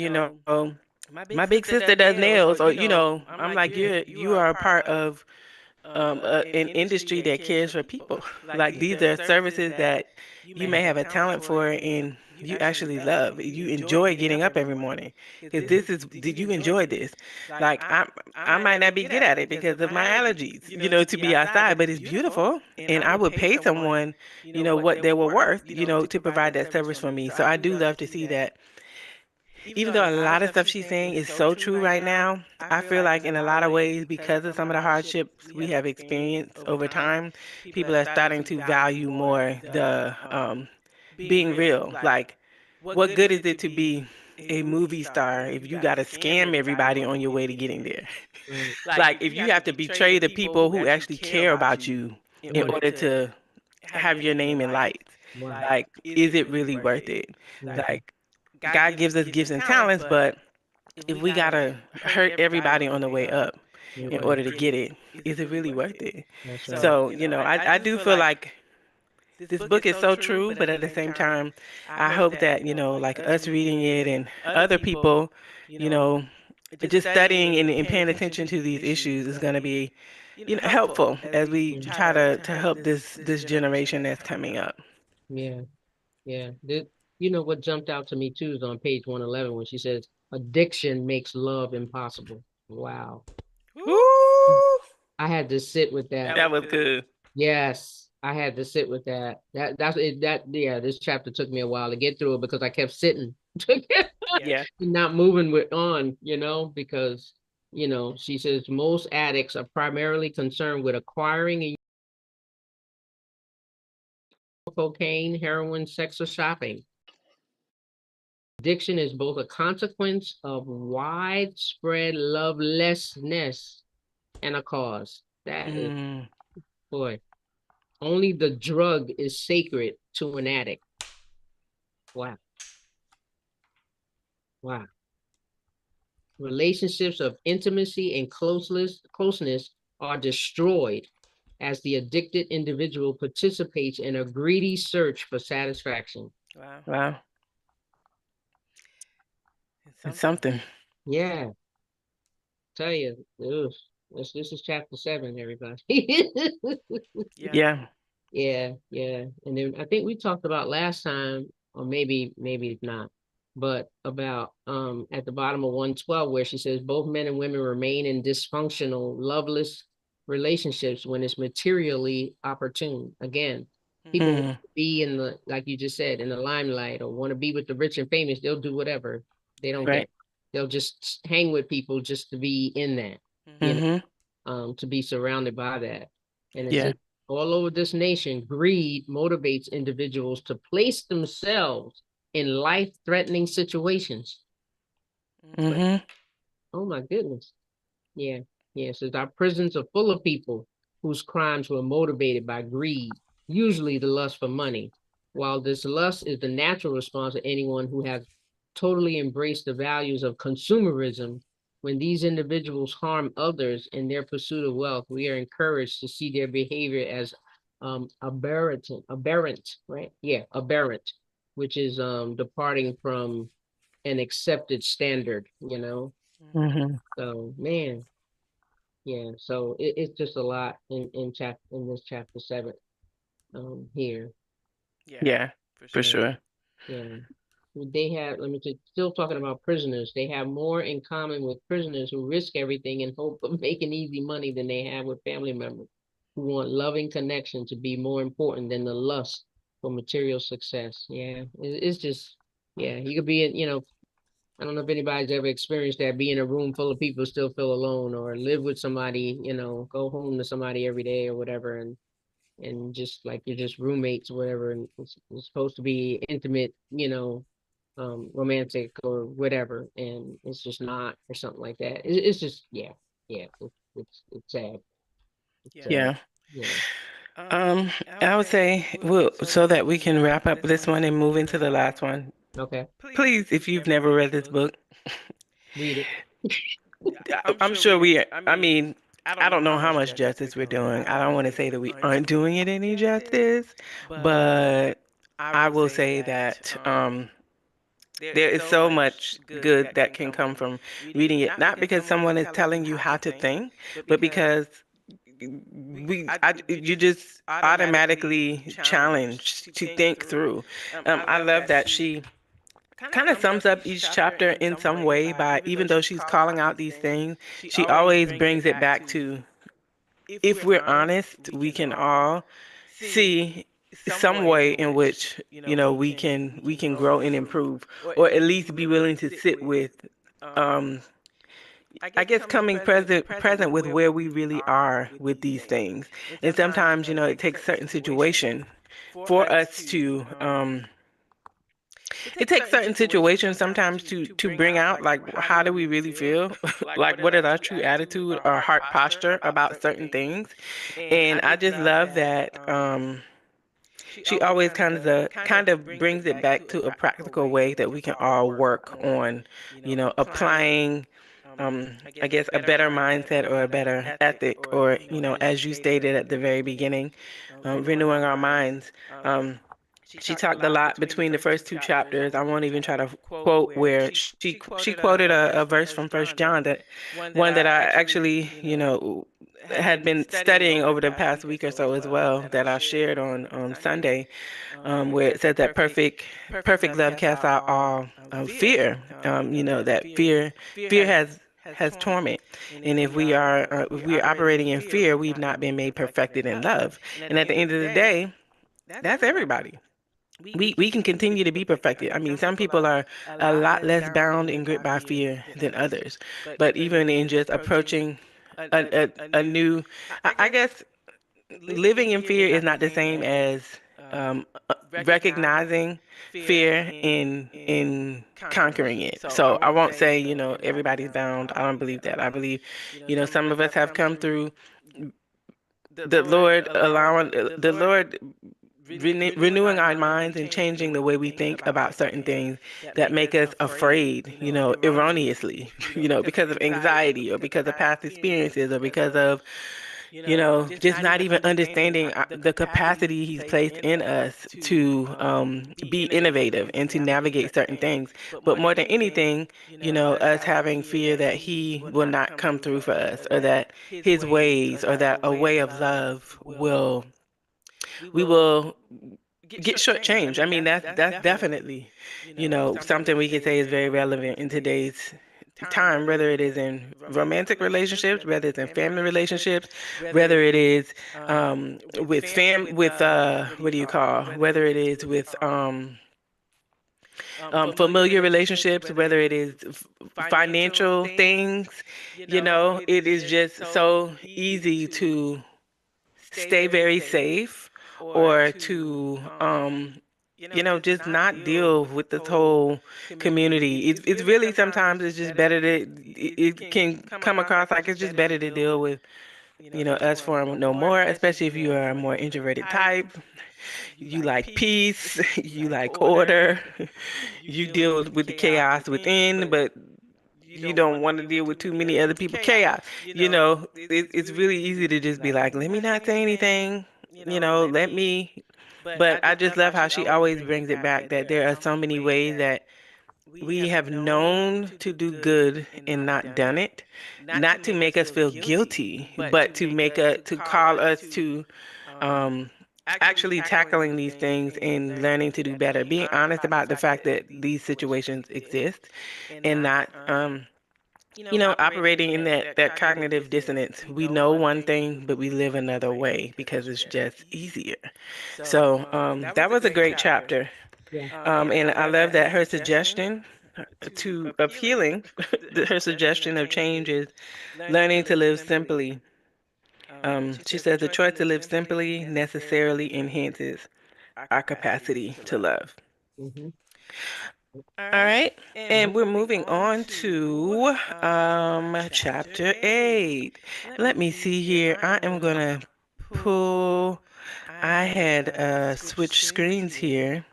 Speaker 1: my big sister does nails, or, I'm like, you are a part of an industry that cares for people. Like these are services that you may have a talent for and you actually love. You enjoy getting up every morning because did you enjoy this? Like I might not be good at it because of my allergies, to be outside, but it's beautiful, and I would pay someone, what they were worth, to provide that service for me. So I do love to see that, even though a lot of stuff she's saying is so true right now, I feel like in a lot of ways, because of some of the hardships we have experienced over time, people are starting to value more the being real. Like, what good is it to be a movie star if you got to scam everybody on your way to getting there?
Speaker 2: Right.
Speaker 1: Like, if you have to betray the people who actually care about you in
Speaker 2: Mm.
Speaker 1: order to have your name in lights,
Speaker 2: Wow.
Speaker 1: like, is it really worth it?
Speaker 2: Right.
Speaker 1: Like, God gives us gifts and talents, but if we gotta hurt everybody on the way up in
Speaker 2: Mm-mm.
Speaker 1: order to get it, is it really worth it?
Speaker 2: That's right.
Speaker 1: So, I do feel like this book is so true, but at the same time, I hope that, like us reading it and other people, you know, just studying and paying attention to these issues is going to be, helpful as we
Speaker 2: Mm.
Speaker 1: try to help this generation that's coming up.
Speaker 2: Yeah. Yeah. You know what jumped out to me too is on page 111 when she says, addiction makes love impossible. Wow.
Speaker 1: Woo!
Speaker 2: I had to sit with that.
Speaker 1: That was good.
Speaker 2: Yes, I had to sit with that. That's it. Yeah, this chapter took me a while to get through it because I kept sitting,
Speaker 1: Yeah.
Speaker 2: not moving with on, because she says most addicts are primarily concerned with acquiring and cocaine, heroin, sex, or shopping. Addiction is both a consequence of widespread lovelessness and a cause. That is,
Speaker 1: Mm,
Speaker 2: boy, only the drug is sacred to an addict. Wow. Wow. Relationships of intimacy and closeness are destroyed as the addicted individual participates in a greedy search for satisfaction.
Speaker 1: wow. Wow. It's something.
Speaker 2: Yeah, tell you, ugh, this is chapter 7, everybody.
Speaker 1: Yeah.
Speaker 2: Yeah, yeah. And then I think we talked about last time, or maybe not, but about at the bottom of 112 where she says both men and women remain in dysfunctional, loveless relationships when it's materially opportune. Again, people want
Speaker 1: Mm,
Speaker 2: to be in the, like you just said, in the limelight, or want to be with the rich and famous, they'll do whatever. They don't care.
Speaker 1: right.
Speaker 2: They'll just hang with people just to be in that, you know,
Speaker 1: Mm-hmm.
Speaker 2: to be surrounded by that. And it
Speaker 1: Yeah.
Speaker 2: says all over this nation, greed motivates individuals to place themselves in life-threatening situations. But
Speaker 1: Mm-hmm.
Speaker 2: oh my goodness. Yeah. Yeah. So our prisons are full of people whose crimes were motivated by greed, usually the lust for money. While this lust is the natural response of anyone who has totally embraced the values of consumerism, when these individuals harm others in their pursuit of wealth, we are encouraged to see their behavior as aberrant, right? Yeah, aberrant, which is departing from an accepted standard, you know.
Speaker 1: Hmm.
Speaker 2: So man, yeah. So it's just a lot in this chapter 7 here.
Speaker 1: Yeah, for
Speaker 2: Yeah,
Speaker 1: sure.
Speaker 2: yeah. They have, let me just, still talking about prisoners. They have more in common with prisoners who risk everything in hope of making easy money than they have with family members who want loving connection to be more important than the lust for material success. Yeah, it's just, yeah, you could be in, I don't know if anybody's ever experienced that, be in a room full of people still feel alone, or live with somebody, go home to somebody every day or whatever, and just like you're just roommates or whatever, and it's supposed to be intimate, romantic or whatever, and it's just not, or something like that. It's just, yeah, yeah, it's sad. It's sad.
Speaker 1: Yeah.
Speaker 2: Yeah.
Speaker 1: I would say, well, so that we can wrap up this one and move into the last one.
Speaker 2: Okay.
Speaker 1: Please, if you've never read this book,
Speaker 2: Read it.
Speaker 1: I'm sure I mean, I don't know how much justice we're doing. I don't want to say that we aren't doing it any justice, but I will say that there is so much good that can come from reading it, not because someone is telling you how to think, but because you just automatically challenged to think through. I love that she kind of sums up each chapter in some way by, even though she's calling out these things, she always brings it back to, if we're honest, we can all see some way in which, we can grow and improve, or at least be willing to sit with, um I guess, coming present with where we really are with these things. And sometimes, it takes certain situation for us to it takes certain situations sometimes to bring out, like, how do we really feel? Like, what is our true attitude or heart posture about certain things? And I just love that she always kind of brings it back to a practical way that we can all work on, applying, I guess, a better mindset or a better ethic, or, as you stated at the very beginning, renewing our minds. Um, she talked a lot between the first two chapters. I won't even try to quote where she quoted a verse from First John, that one that I actually, had been studying over the past week or so as well, that I shared on Sunday, where it said that perfect love casts out all fear. That fear has torment, and if we are operating in fear, we've not been made perfected in love. And at the end of the day, that's everybody. We can continue to be perfected. I mean, some people are a lot less bound and gripped by fear than others, but even in just approaching a new, I guess, living in fear is not the same as recognizing fear in conquering it. So I won't say, everybody's bound. I don't believe that. I believe, some of us have come through the Lord renewing our minds and changing the way we think about certain things that make us afraid, erroneously, because of anxiety or because of past experiences or because of, just not even understanding the capacity He's placed in us to be innovative and to navigate certain things. But more than anything, us having fear that He will not come through for us, or that His ways, or that a way of love we will get shortchanged. I mean, that's definitely, something we can say is very relevant in today's time, whether it is in romantic relationships, whether it's in family relationships, whether it is with what do you call, whether it is with familiar relationships, whether it is financial things, it is just so easy to stay very safe, or to just not deal with this whole community. It's really, sometimes it's just better to, it can come across like it's just better to deal with, us for no more, especially if you are a more introverted type. You like peace, you like order, you deal with the chaos within, but you don't want to deal with too many other people chaos. It's really easy to just be like, let me not say anything. let me, but I just love how she always brings it back that there are so many ways that we have known to do good and not done it, not to make us feel guilty, but to call us to um, actually tackling these things and learning to do better, being honest about the fact that these situations exist and not operating in that cognitive dissonance. We know one thing, but we live another way because it's just easier. So that was a great chapter.
Speaker 2: Yeah.
Speaker 1: And I love that her suggestion to of healing, her suggestion of change is learning to live simply. She says the choice to live simply necessarily enhances our capacity to love.
Speaker 2: Hmm.
Speaker 1: All right. And we're moving on to chapter 8. Let me see here. I am gonna pull I had switched screens here,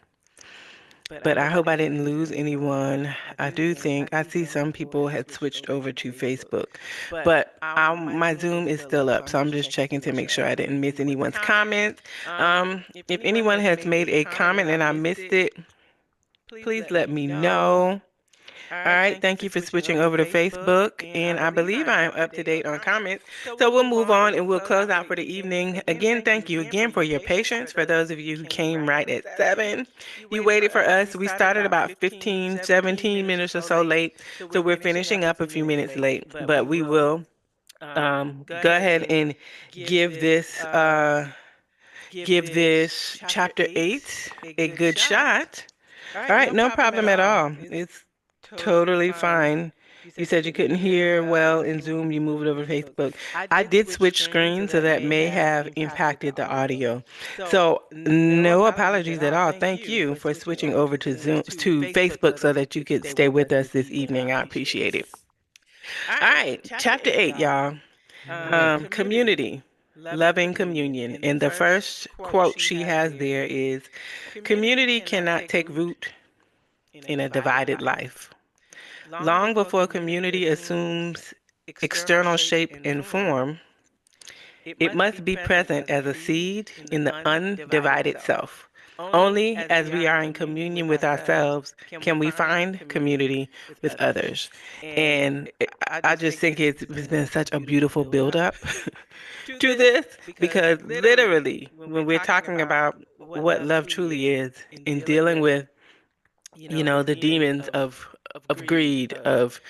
Speaker 1: but I hope I didn't lose anyone. I do think I see some people had switched over to Facebook, but my Zoom is still up, so I'm just checking to make sure I didn't miss anyone's comments. If anyone has made a comment and I missed it, please let me know. All right, thank you for switching over to Facebook, and I believe I am up to date on comments. So we'll move on and we'll close out for the evening. Again, thank you again for your patience. For those of you who came right at 7, you waited for us. We started about 15, 17 minutes or so late, so we're finishing up a few minutes late, but we will go ahead and give this give this chapter 8 a good shot. All right, no problem at all. It's totally fine. You said you couldn't hear well in Zoom, you moved over to Facebook. I did switch screens, so that may have impacted the audio. So, no apologies at all. Thank you for switching over to Zoom to Facebook so that you could stay with us this evening. I appreciate it. All right, chapter 8, y'all.
Speaker 2: Right.
Speaker 1: Community, loving communion. And the first quote she has there is, community cannot take root in a divided life. Long before community assumes external shape and form, it must be present as a seed in the undivided self. Only as we are in communion with ourselves can we find community with others. And I just think it's been such a beautiful build-up to this because literally, when we're talking about what love truly is in dealing with the demons of greed, of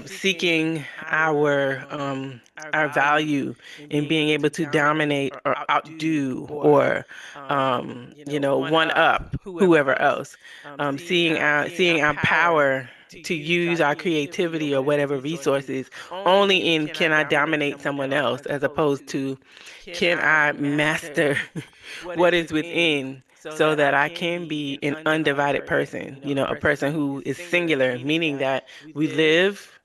Speaker 1: seeking our value in being able to dominate or outdo or one up whoever else, seeing our power to use our creativity or whatever resources only in can I dominate someone else as opposed to can I master what is within so that I can be an undivided person, a person who is singular, meaning that we live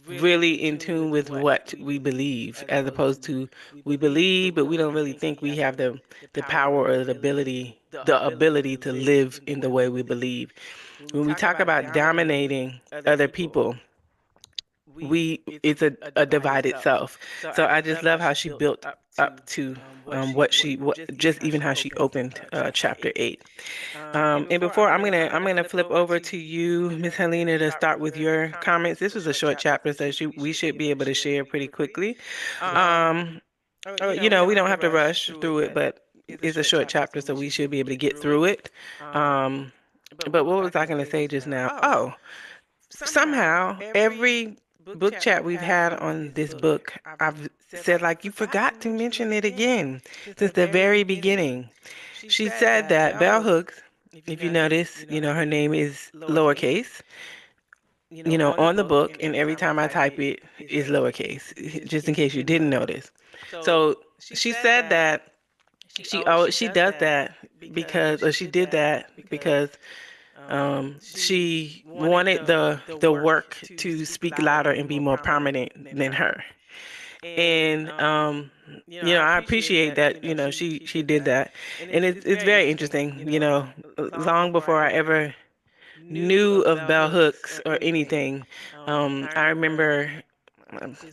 Speaker 1: really in tune with what we believe, as opposed to we believe, but we don't really think we have the power or the ability to live in the way we believe. When we talk about dominating other people, it's a divided self. So I just love how she built up to what just even how she opened chapter 8. And before I'm gonna flip over to you, Miss Helena, to start with your comments. This was a short chapter, so we should be able to share pretty quickly. Um, we don't have to rush through it, but it's a short chapter, so we should be able to get through it. Um, but what was I gonna say just now? Oh, somehow every book chat we've had on this book, I've said like you forgot to mention it again since the very beginning. She said that Bell Hooks, if you notice, her name is lowercase, on the book, and every time I type it is lowercase, just in case you didn't notice. So she said that she does that because, or she did that because she wanted the work to speak louder and be more prominent than her. And I appreciate that, she did that. And it's very interesting, long before I ever knew of bell hooks or anything. I remember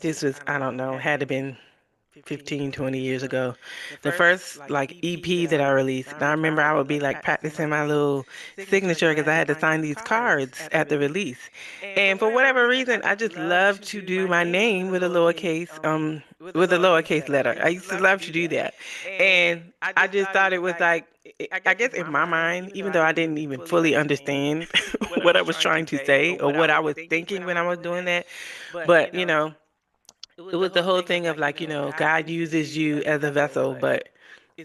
Speaker 1: this was, I don't know, had to been 15, 20 years ago. The first like EP that I released, and I remember I would be like practicing my little signature because I had to sign these cards at the release. And for whatever reason, I just love to do my name with a lowercase letter. I used to love to do that. And I just thought it was like I guess in my mind, even though I didn't even fully understand what I was trying to say or what I was thinking when I was doing that, but it was the whole thing of like, God uses you as a vessel, but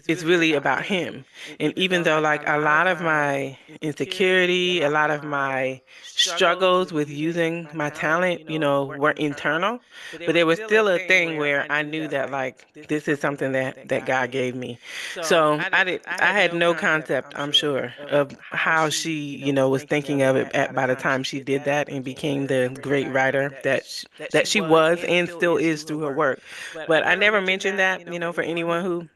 Speaker 1: it's really about him. And even though like a lot of my insecurity, a lot of my struggles with using my talent, were internal, but there was still a thing where I knew that like this is something that God gave me. So I had no concept, I'm sure, of how she, was thinking of it by the time she did that and became the great writer that she was and still is through her work. But I never mentioned that, for anyone who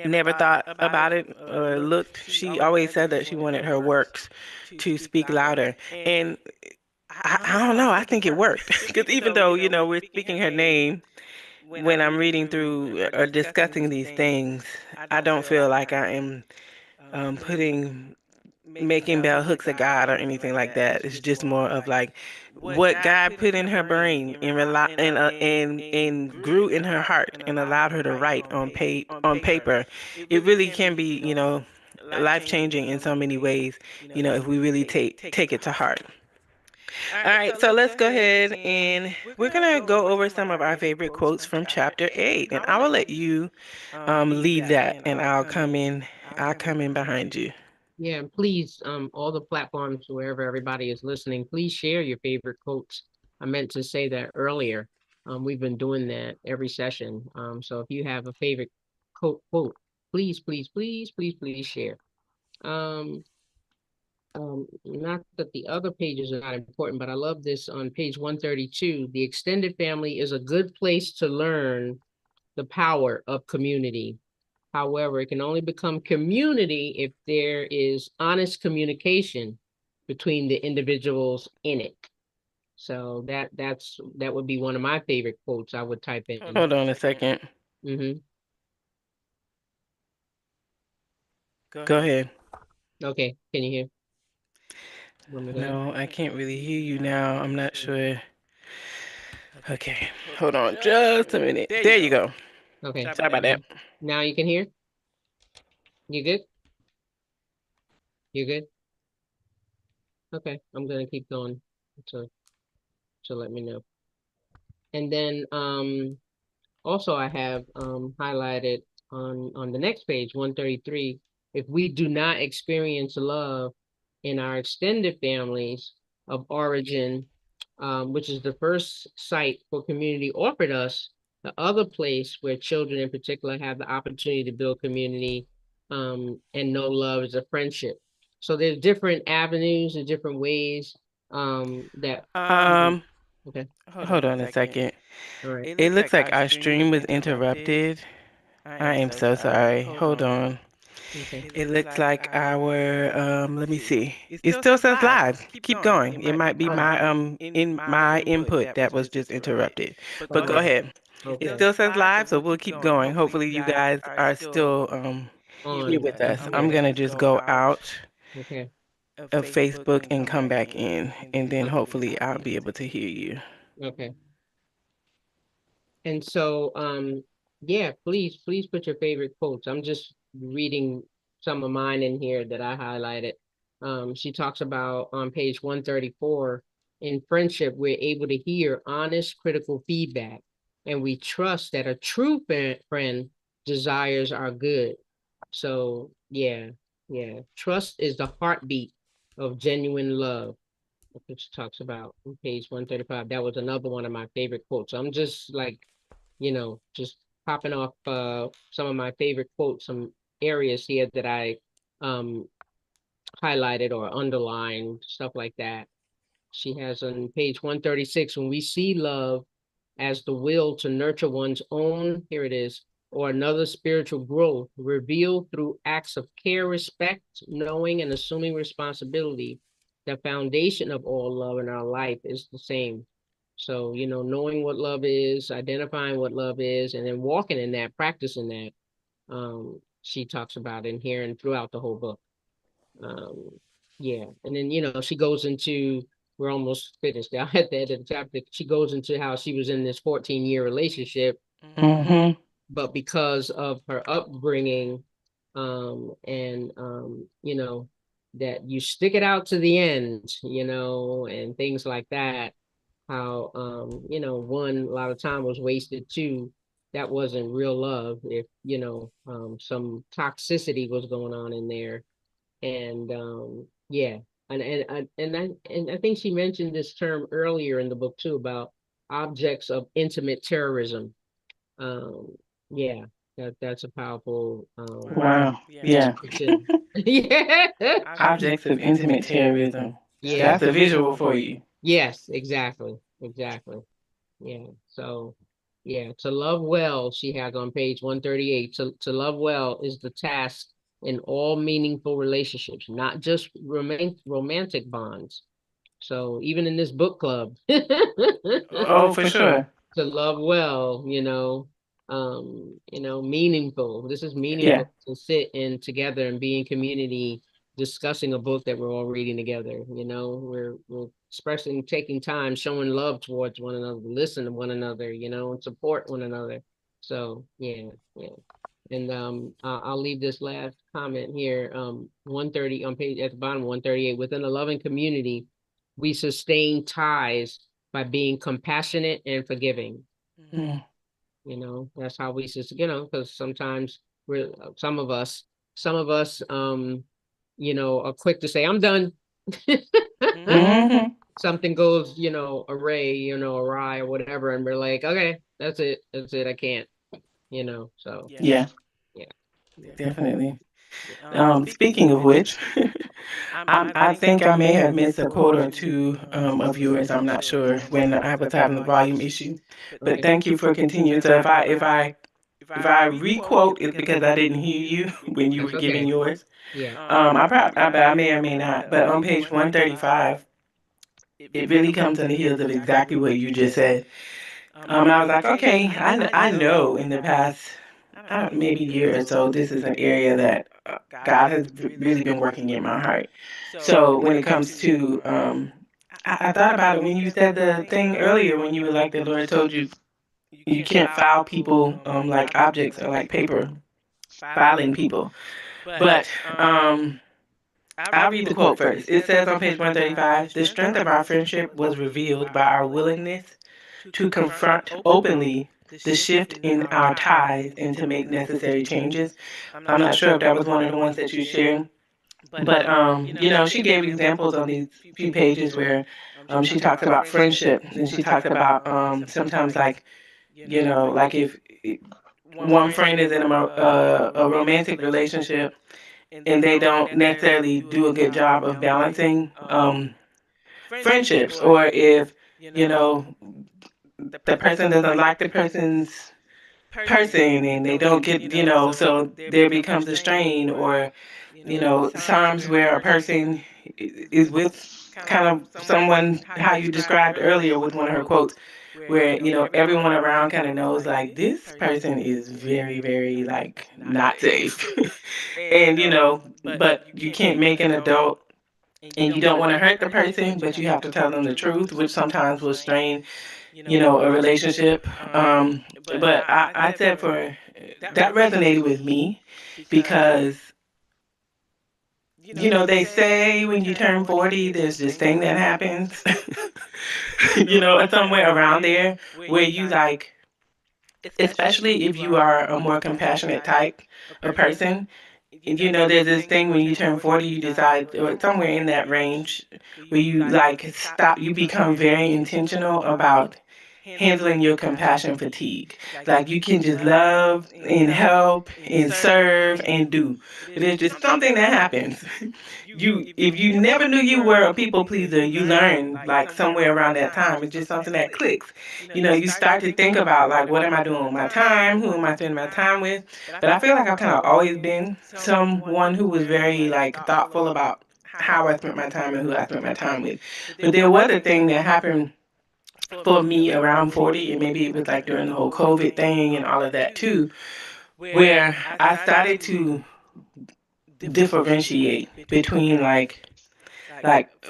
Speaker 1: never thought about it or looked. She always said that she wanted her works to speak louder. And I don't know, I think it worked. Because even though, we're speaking her name, when I'm reading through or discussing these things, I don't feel like I am putting making bell hooks at God or anything like that. It's just more of like what God put in her brain and and grew in her heart and allowed her to write on paper. It really can be, life changing in so many ways, if we really take it to heart. All right, so let's go ahead and we're gonna go over some of our favorite quotes from chapter 8, and I will let you lead that, and I'll come in behind you.
Speaker 2: Yeah, and please, all the platforms wherever everybody is listening, please share your favorite quotes. I meant to say that earlier. We've been doing that every session. So if you have a favorite quote, please, please, please, please, please share. Um, Not that the other pages are not important, but I love this on page 132. The extended family is a good place to learn the power of community. However, it can only become community if there is honest communication between the individuals in it. So that would be one of my favorite quotes I would type in.
Speaker 1: Hold on a second.
Speaker 2: Mm-hmm.
Speaker 1: Go ahead.
Speaker 2: Okay, can you hear? Want me to go ahead?
Speaker 1: No, I can't really hear you now. I'm not sure. Okay, hold on just a minute. There you go.
Speaker 2: Okay.
Speaker 1: Sorry about that.
Speaker 2: Now you can hear? You good? You good? Okay, I'm gonna keep going to let me know. And then also I have highlighted on the next page, 133, if we do not experience love in our extended families of origin, which is the first site for community offered us, the other place where children in particular have the opportunity to build community and know love is a friendship. So there's different avenues and different ways that
Speaker 1: Um,
Speaker 2: okay,
Speaker 1: hold on a second.
Speaker 2: all right,
Speaker 1: It looks like our stream was interrupted. I am so sorry. Hold on.
Speaker 2: okay,
Speaker 1: It looks like our let me see. It still says live. Keep going. It might be
Speaker 2: oh,
Speaker 1: my input that was just interrupted. But go
Speaker 2: oh,
Speaker 1: ahead. It
Speaker 2: okay,
Speaker 1: still says live, so we'll keep going. Hopefully you guys are still here
Speaker 2: on,
Speaker 1: with us. I'm
Speaker 2: okay,
Speaker 1: gonna just go out
Speaker 2: okay,
Speaker 1: of Facebook and come back in, and then hopefully I'll be able to hear you.
Speaker 2: okay. And so, yeah, please put your favorite quotes. I'm just reading some of mine in here that I highlighted. She talks about on page 134, in friendship, we're able to hear honest, critical feedback, and we trust that a true friend desires our good. So, yeah, yeah, trust is the heartbeat of genuine love, which talks about on page 135. That was another one of my favorite quotes. I'm just like, just popping off some of my favorite quotes, some areas here that I um highlighted or underlined, stuff like that. She has on page 136, when we see love as the will to nurture one's own, here it is, or another spiritual growth, revealed through acts of care, respect, knowing, and assuming responsibility, the foundation of all love in our life is the same. So, knowing what love is, identifying what love is, and then walking in that, practicing that, she talks about in here and throughout the whole book. Um, yeah. And then, she goes into, we're almost finished now at the end of the chapter. She goes into how she was in this 14-year relationship,
Speaker 1: Mm-hmm.
Speaker 2: but because of her upbringing, and that you stick it out to the end, and things like that, how one, a lot of time was wasted. Two, that wasn't real love if some toxicity was going on in there. And yeah. And I think she mentioned this term earlier in the book too, about objects of intimate terrorism. um, yeah, that's a powerful
Speaker 1: Wow. Yeah.
Speaker 2: description. Yeah.
Speaker 1: Objects of intimate terrorism.
Speaker 2: Yeah.
Speaker 1: That's a visual for you.
Speaker 2: Yes, exactly. Exactly. Yeah. So, yeah, to love well, she has on page 138. To love well is the task in all meaningful relationships, not just romantic bonds. So even in this book club,
Speaker 1: Oh, for sure.
Speaker 2: to love well, meaningful. This is
Speaker 1: Yeah.
Speaker 2: meaningful to sit in together and be in community discussing a book that we're all reading together. We're expressing, taking time, showing love towards one another, listen to one another, and support one another. So yeah, yeah. And I'll leave this last comment here. 130 on page at the bottom, 138. Within a loving community, we sustain ties by being compassionate and forgiving.
Speaker 1: Mm.
Speaker 2: That's how we because sometimes we're some of us are quick to say, I'm done.
Speaker 1: Mm-hmm.
Speaker 2: Something goes, awry or whatever, and we're like, okay, that's it, I can't, so
Speaker 1: Yeah,
Speaker 2: yeah, yeah,
Speaker 1: definitely.
Speaker 2: yeah.
Speaker 1: Speaking of which, I think I may have missed a quote or two of yours. I'm not sure when I was having the volume issue, but
Speaker 2: Okay.
Speaker 1: thank you for continuing. So if I requote, it's because I didn't hear you when you
Speaker 2: That's
Speaker 1: were giving
Speaker 2: okay.
Speaker 1: yours.
Speaker 2: Yeah.
Speaker 1: I may or may not, but on page 135, it really comes on the heels of exactly what you just said. I was like, okay, I know in the past, I don't, maybe year or so, this is an area that God has really been working in my heart. So when it comes to, I thought about it when you said the thing earlier when you were like, the Lord told you you can't file people like objects or like paper, filing people. But I'll read the quote first. It says on page 135, the strength of our friendship was revealed by our willingness to confront openly the shift in our ties and to make necessary changes. I'm not sure if that was one of the ones that you shared, but she gave examples on these few pages where she talks about friendship and she talks about sometimes like like if one friend is in a romantic relationship and they don't necessarily do a good job of balancing friendships, or if you know the person doesn't like the person's person and they don't get, so there becomes a strain, or times where a person is with kind of someone, how you described earlier with one of her quotes, where everyone around kind of knows like this person is very, very like not safe. And but you can't make an adult, and you don't want to hurt the person, but you have to tell them the truth, which sometimes will strain a relationship. But I said for that resonated with me because they say when you turn 40, there's this thing that happens, somewhere around there where you like, especially if you are a more compassionate type of person. And there's this thing when you turn 40, you decide, or somewhere in that range, where you like stop, you become very intentional about handling your compassion fatigue. Like you can just love and help and serve and do. But there's just something that happens. If you never knew you were a people pleaser, you learn like somewhere around that time. It's just something that clicks. You start to think about like, what am I doing with my time? Who am I spending my time with? But I feel like I've kind of always been someone who was very like thoughtful about how I spent my time and who I spent my time with. But there was a thing that happened for me around 40, and maybe it was like during the whole COVID thing and all of that too, where I started to differentiate between like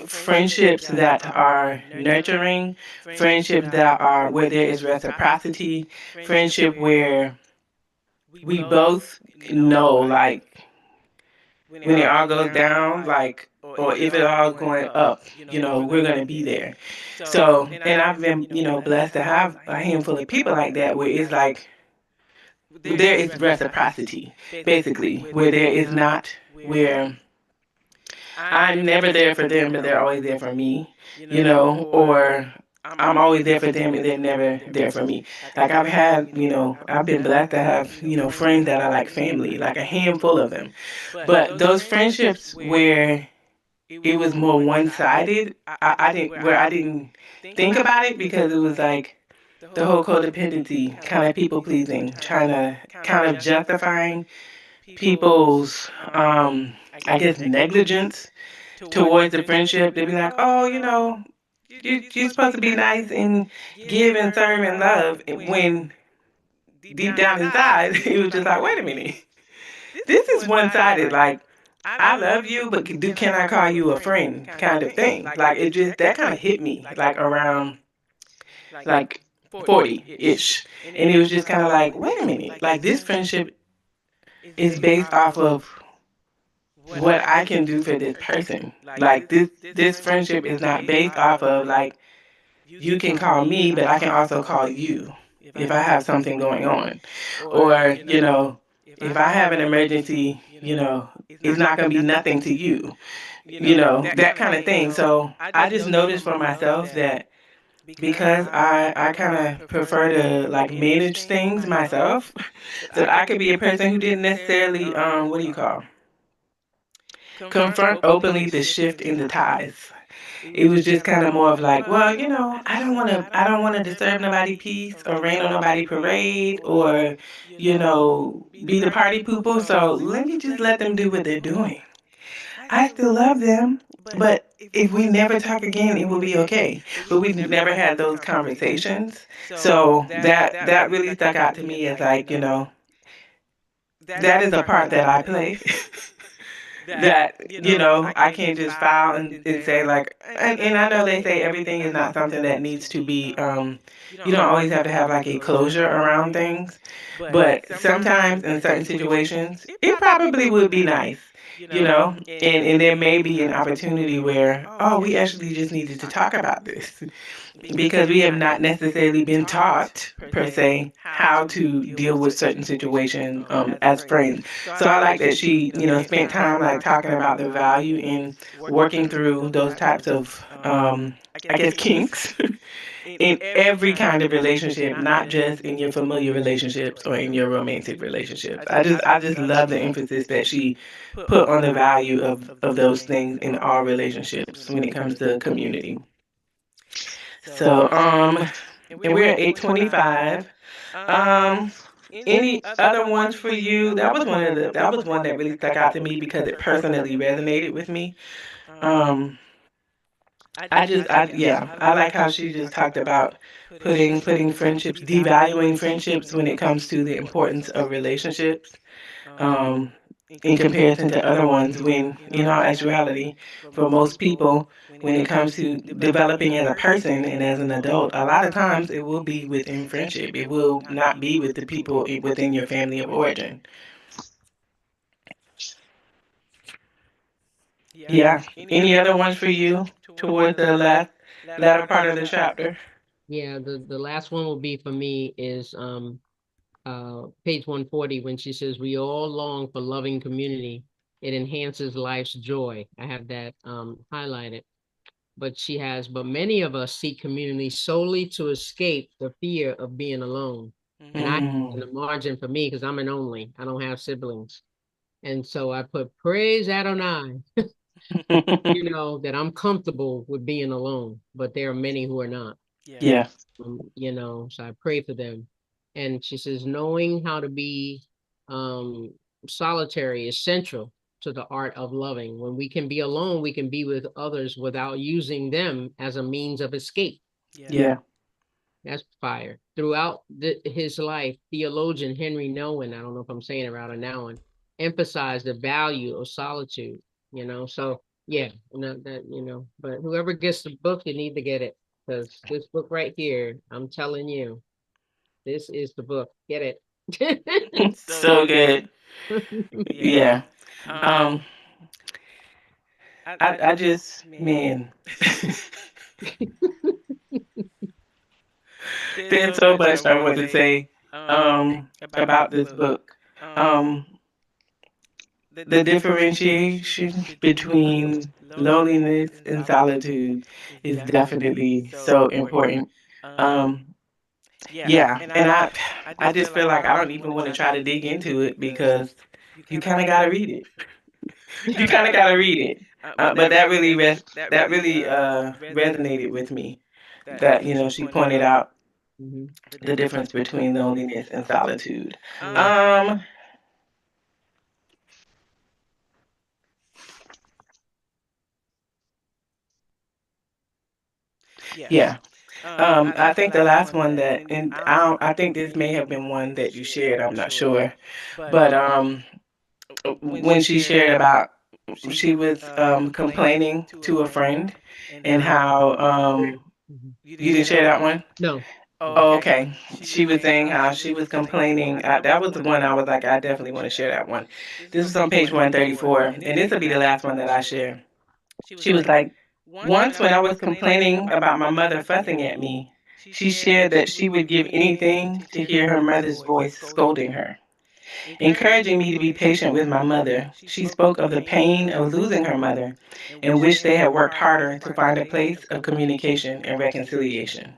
Speaker 1: friendships that are nurturing, friendships that are where there is reciprocity, friendship where we both know like when it all goes down, like, or if it all going up, we're gonna be there. So, and I've been, blessed to have a handful of people like that where it's like there is reciprocity, basically, where there is not where I'm never there for them, but they're always there for me, or I'm always there for them and they're never there for me. Like I've had, I've been blessed to have, friends that are like family, like a handful of them. But those friendships where it was more one-sided, I didn't think about it because it was like the whole codependency, kind of people pleasing, trying to kind of justifying people's, I guess, negligence towards the friendship. They'd be like, oh, you're supposed to be nice and give and serve and love. And when deep down inside, it was just like, wait a minute, this is one-sided. Like, I love you, but can I call you a friend kind of thing? Like, it just, that kind of hit me, like around like 40-ish. And it was just kind of like, wait a minute, like this friendship is based off of what I can do for this person. Like this friendship is not based off of like you can call me, but I can also call you if I have something going on. Or, if I have an emergency, it's not going to be nothing to you, that kind of thing. So I just noticed for myself that because I kind of prefer to like manage things myself, so I could be a person who didn't necessarily, what do you call, confront openly the shift in the ties. It was just kind of more of like, well, I don't want to disturb nobody peace or rain on nobody parade or, be the party pooper. So let me just let them do what they're doing. I still love them, but if we never talk again, it will be okay. But we've never had those conversations. So that really stuck out to me as like, that is a part that I play. That I can't just file and say like, and I know they say everything is not something that needs to be, you don't always have to have like a closure around things, but sometimes in certain situations it probably would be nice, and there may be an opportunity where, oh, we actually just needed to talk about this because we have not necessarily been taught per se how to deal with certain situations, as friends. So I like that she, spent time like talking about the value in working through those types of, I guess, kinks in every kind of relationship, not just in your familiar relationships or in your romantic relationships. I just love the emphasis that she put on the value of those things in all relationships when it comes to community. So, and we're at 8:25. Um, any other ones for you? That was one that really stuck out to me because it personally resonated with me. Um, yeah, I like how she just talked about putting friendships, devaluing friendships when it comes to the importance of relationships. Um, in comparison to other ones, when in all actuality, for most people, when it comes to developing as a person and as an adult, a lot of times it will be within friendship. It will not be with the people within your family of origin. Yeah. Any other ones for you towards the latter part of the chapter?
Speaker 2: Yeah, the last one will be for me is page 140 when she says we all long for loving community. It enhances life's joy. I have that highlighted. But she has, but many of us seek community solely to escape the fear of being alone. And I in
Speaker 1: Mm.
Speaker 2: the margin for me, because I'm an only, I don't have siblings. And so I put praise Adonai, that I'm comfortable with being alone, but there are many who are not.
Speaker 1: Yeah.
Speaker 2: So I pray for them. And she says, knowing how to be um, solitary is central to the art of loving. When we can be alone, we can be with others without using them as a means of escape.
Speaker 1: Yeah.
Speaker 2: That's fire. Throughout his life, theologian Henry Nouwen, I don't know if I'm saying it right or Nouwen, emphasized the value of solitude. So yeah, But whoever gets the book, you need to get it, because this book right here, I'm telling you, this is the book. Get it.
Speaker 1: So good. Yeah. Um, I just, man, there's so much I want to say about this book. Um, the differentiation between loneliness and solitude is definitely so important. Um, yeah, and I just feel like I don't even want to try to dig into it because you kind of got to read it. You kind of got to read it. But that really resonated with me. That she pointed out
Speaker 2: Mhm.
Speaker 1: the difference between loneliness and solitude.
Speaker 2: Yeah.
Speaker 1: Um, yeah. I think the last one that, and I think this may have been one that you shared. I'm not sure, but when she shared about she was complaining to a friend, and how
Speaker 2: Mhm.
Speaker 1: you didn't share that one.
Speaker 2: No.
Speaker 1: Oh, okay. She was saying how she was complaining. That was the one I was like, I definitely want to share that one. This was on page 134, and this will be the last one that I share. She was like, once when I was complaining about my mother fussing at me, she shared that she would give anything to hear her mother's voice scolding her. Encouraging me to be patient with my mother, she spoke of the pain of losing her mother and wished they had worked harder to find a place of communication and reconciliation.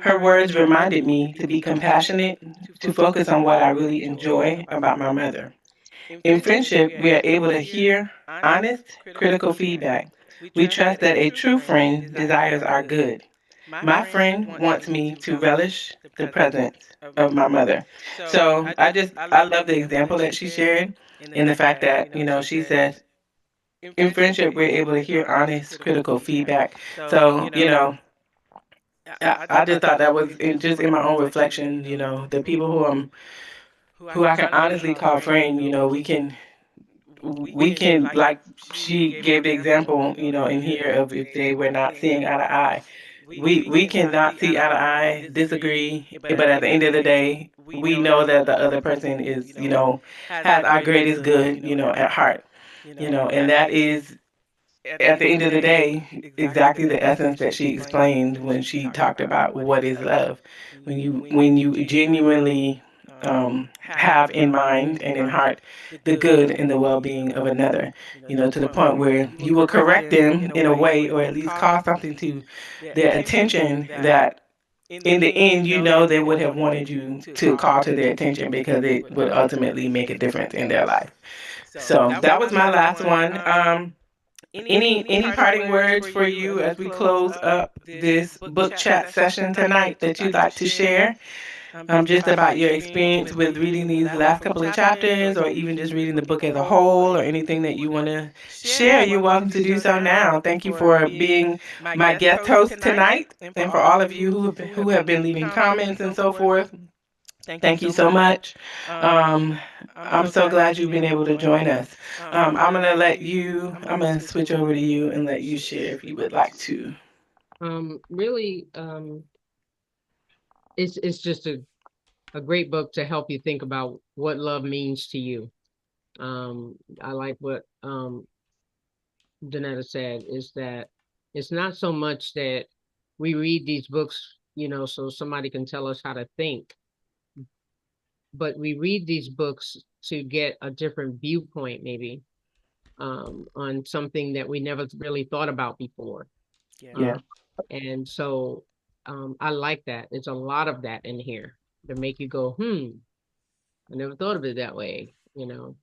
Speaker 1: Her words reminded me to be compassionate, to focus on what I really enjoy about my mother. In friendship, we are able to hear honest, critical feedback. We trust that a true friend desires our good. My friend wants me to relish the presence of my mother. So I love the example that she shared, and the fact that, she says, in friendship, we're able to hear honest, critical feedback. So, I just thought that was just in my own reflection, the people who I can honestly call friend, we can like she gave the example, in here of if they were not seeing eye to eye. We cannot see eye to eye, disagree, but at the end of the day, we know that the other person is, has our greatest good, at heart, and that is at the end of the day, exactly the essence that she explained when she talked about what is love. When you genuinely have in mind and in heart the good and the well-being of another, to the point where you will correct them in a way, or at least call something to their attention that in the end, they would have wanted you to call to their attention because it would ultimately make a difference in their life. So that was my last one. Any parting words for you as we close up this book chat session tonight that you'd like to share? Just about your experience with reading these last couple of chapters, or even just reading the book as a whole, or anything that you want to share. You're welcome to do so now. Thank you for being my guest host tonight, and for all of you who have been leaving comments and so forth. Thank you so much. Um, I'm so glad you've been able to join us. I'm gonna switch over to you and let you share if you would like to.
Speaker 2: Really, it's just a great book to help you think about what love means to you. I like what Janetta said, is that it's not so much that we read these books, so somebody can tell us how to think, but we read these books to get a different viewpoint, maybe, on something that we never really thought about before.
Speaker 1: Yeah,
Speaker 2: Um, and so I like that. There's a lot of that in here to make you go, I never thought of it that way. Who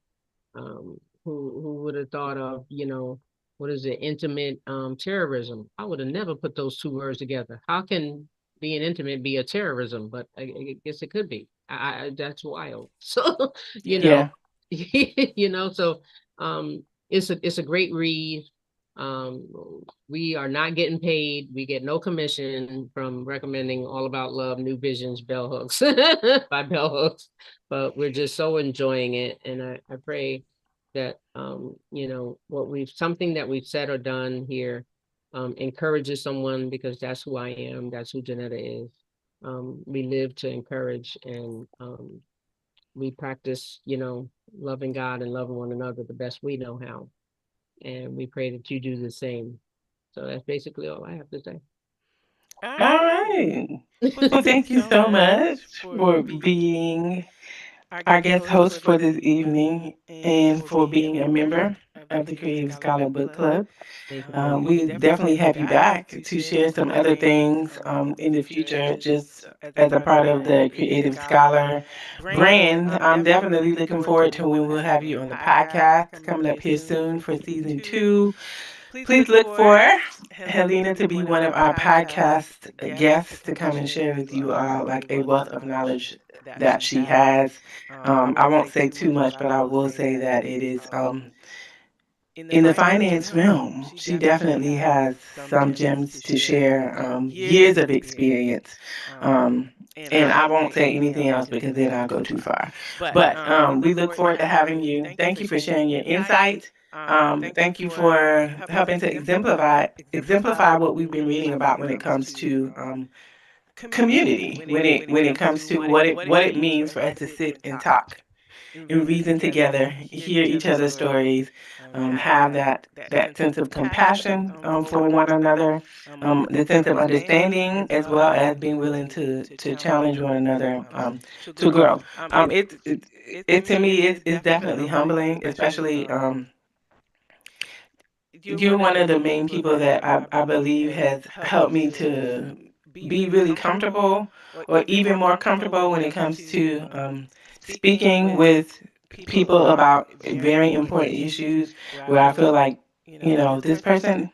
Speaker 2: would have thought of, what is it, intimate terrorism? I would have never put those two words together. How can being intimate be a terrorism? But I guess it could be. That's wild. So, you know,
Speaker 1: yeah,
Speaker 2: so it's a great read. Um, we are not getting paid. We get no commission from recommending All About Love, New Visions, Bell Hooks by Bell Hooks, but we're just so enjoying it. And I pray that, what something that we've said or done here, encourages someone, because that's who I am. That's who Janetta is. We live to encourage, and we practice, loving God and loving one another the best we know how. And we pray that you do the same. So that's basically all I have to say.
Speaker 1: All right. Well, thank you so much for being our guest host for this evening and for being a member of the Creative Scholar Book Club.
Speaker 2: Thank you very much.
Speaker 1: We definitely have you back to share some other things in the future, just as a part of the Creative Scholar brand. I'm definitely looking forward to when we'll have you on the podcast coming up here soon for season 2. Please look for Helena to be one of our podcast guests to come and share with you like a wealth of knowledge that she has. I won't say too much, but I will say that it is in the finance realm. She definitely has some gems to share, years of experience. Um, and I won't say anything else because then I'll go too far. But we look forward to having you. Thank you for sharing your insight. Thank you for helping to exemplify what we've been reading about when it comes to community, when it comes to what it means for us to sit and talk and reason together, hear each other's stories, have that sense of compassion for one another, the sense of understanding, as well as being willing to challenge one another to grow. It to me is definitely humbling, especially. You're one of the main people that I believe has helped me to be really comfortable or even more comfortable when it comes to speaking with people about very important issues where I feel like, this person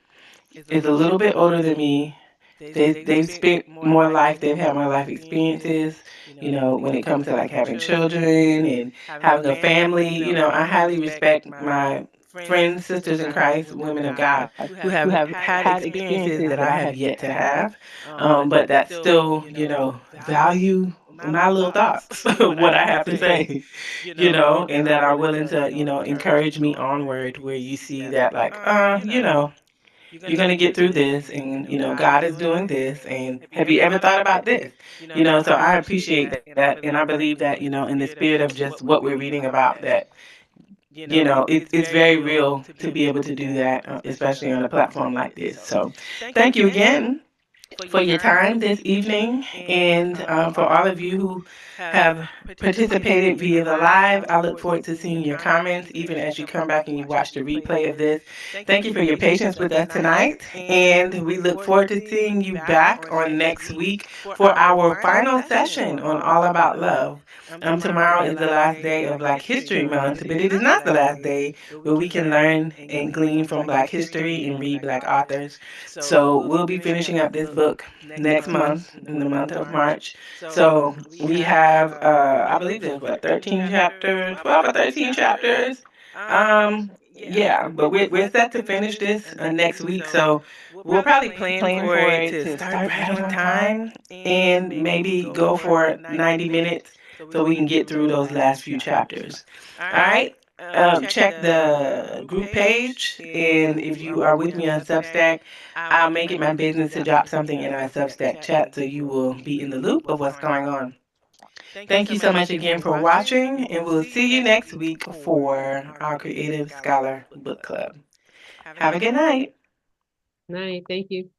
Speaker 1: is a little bit older than me. They've spent more life, they've had more life experiences, when it comes to like having children and having a family. I highly respect my friends, sisters in Christ, women of God who have had experiences that I have yet to have. But that still, value my little thoughts, what I have to say, and that are willing to, encourage me onward where you see that like, you're going to get through this and God is doing this and have you ever thought about this, so I appreciate that and I believe that in the spirit of just what we're reading about that it's very real to be able to do that, especially on a platform like this. So thank you again for your time this evening. And for all of you who have participated via the live, I look forward to seeing your comments even as you come back and you watch the replay of this. Thank you for your patience with us tonight. And we look forward to seeing you back on next week for our final session on All About Love. Tomorrow is the last day of Black History Month, but it is not the last day where we can learn and glean from Black history and read Black authors. So we'll be finishing up this book next month, in the month of March. So we have, I believe there's what, 13 chapters, 12 or 13 chapters. Yeah, but we're set to finish this next week. So we'll probably plan for it to start right on time and maybe go for 90 minutes so we can get through those last few chapters. All right. Check the group page, and if you are with me on Substack, I'll make it my business to drop something in our Substack chat so you will be in the loop of what's going on. Thank you so much again for watching, and we'll see you next week for our Creative Scholar Book Club. Have a good night.
Speaker 2: Night. Thank you.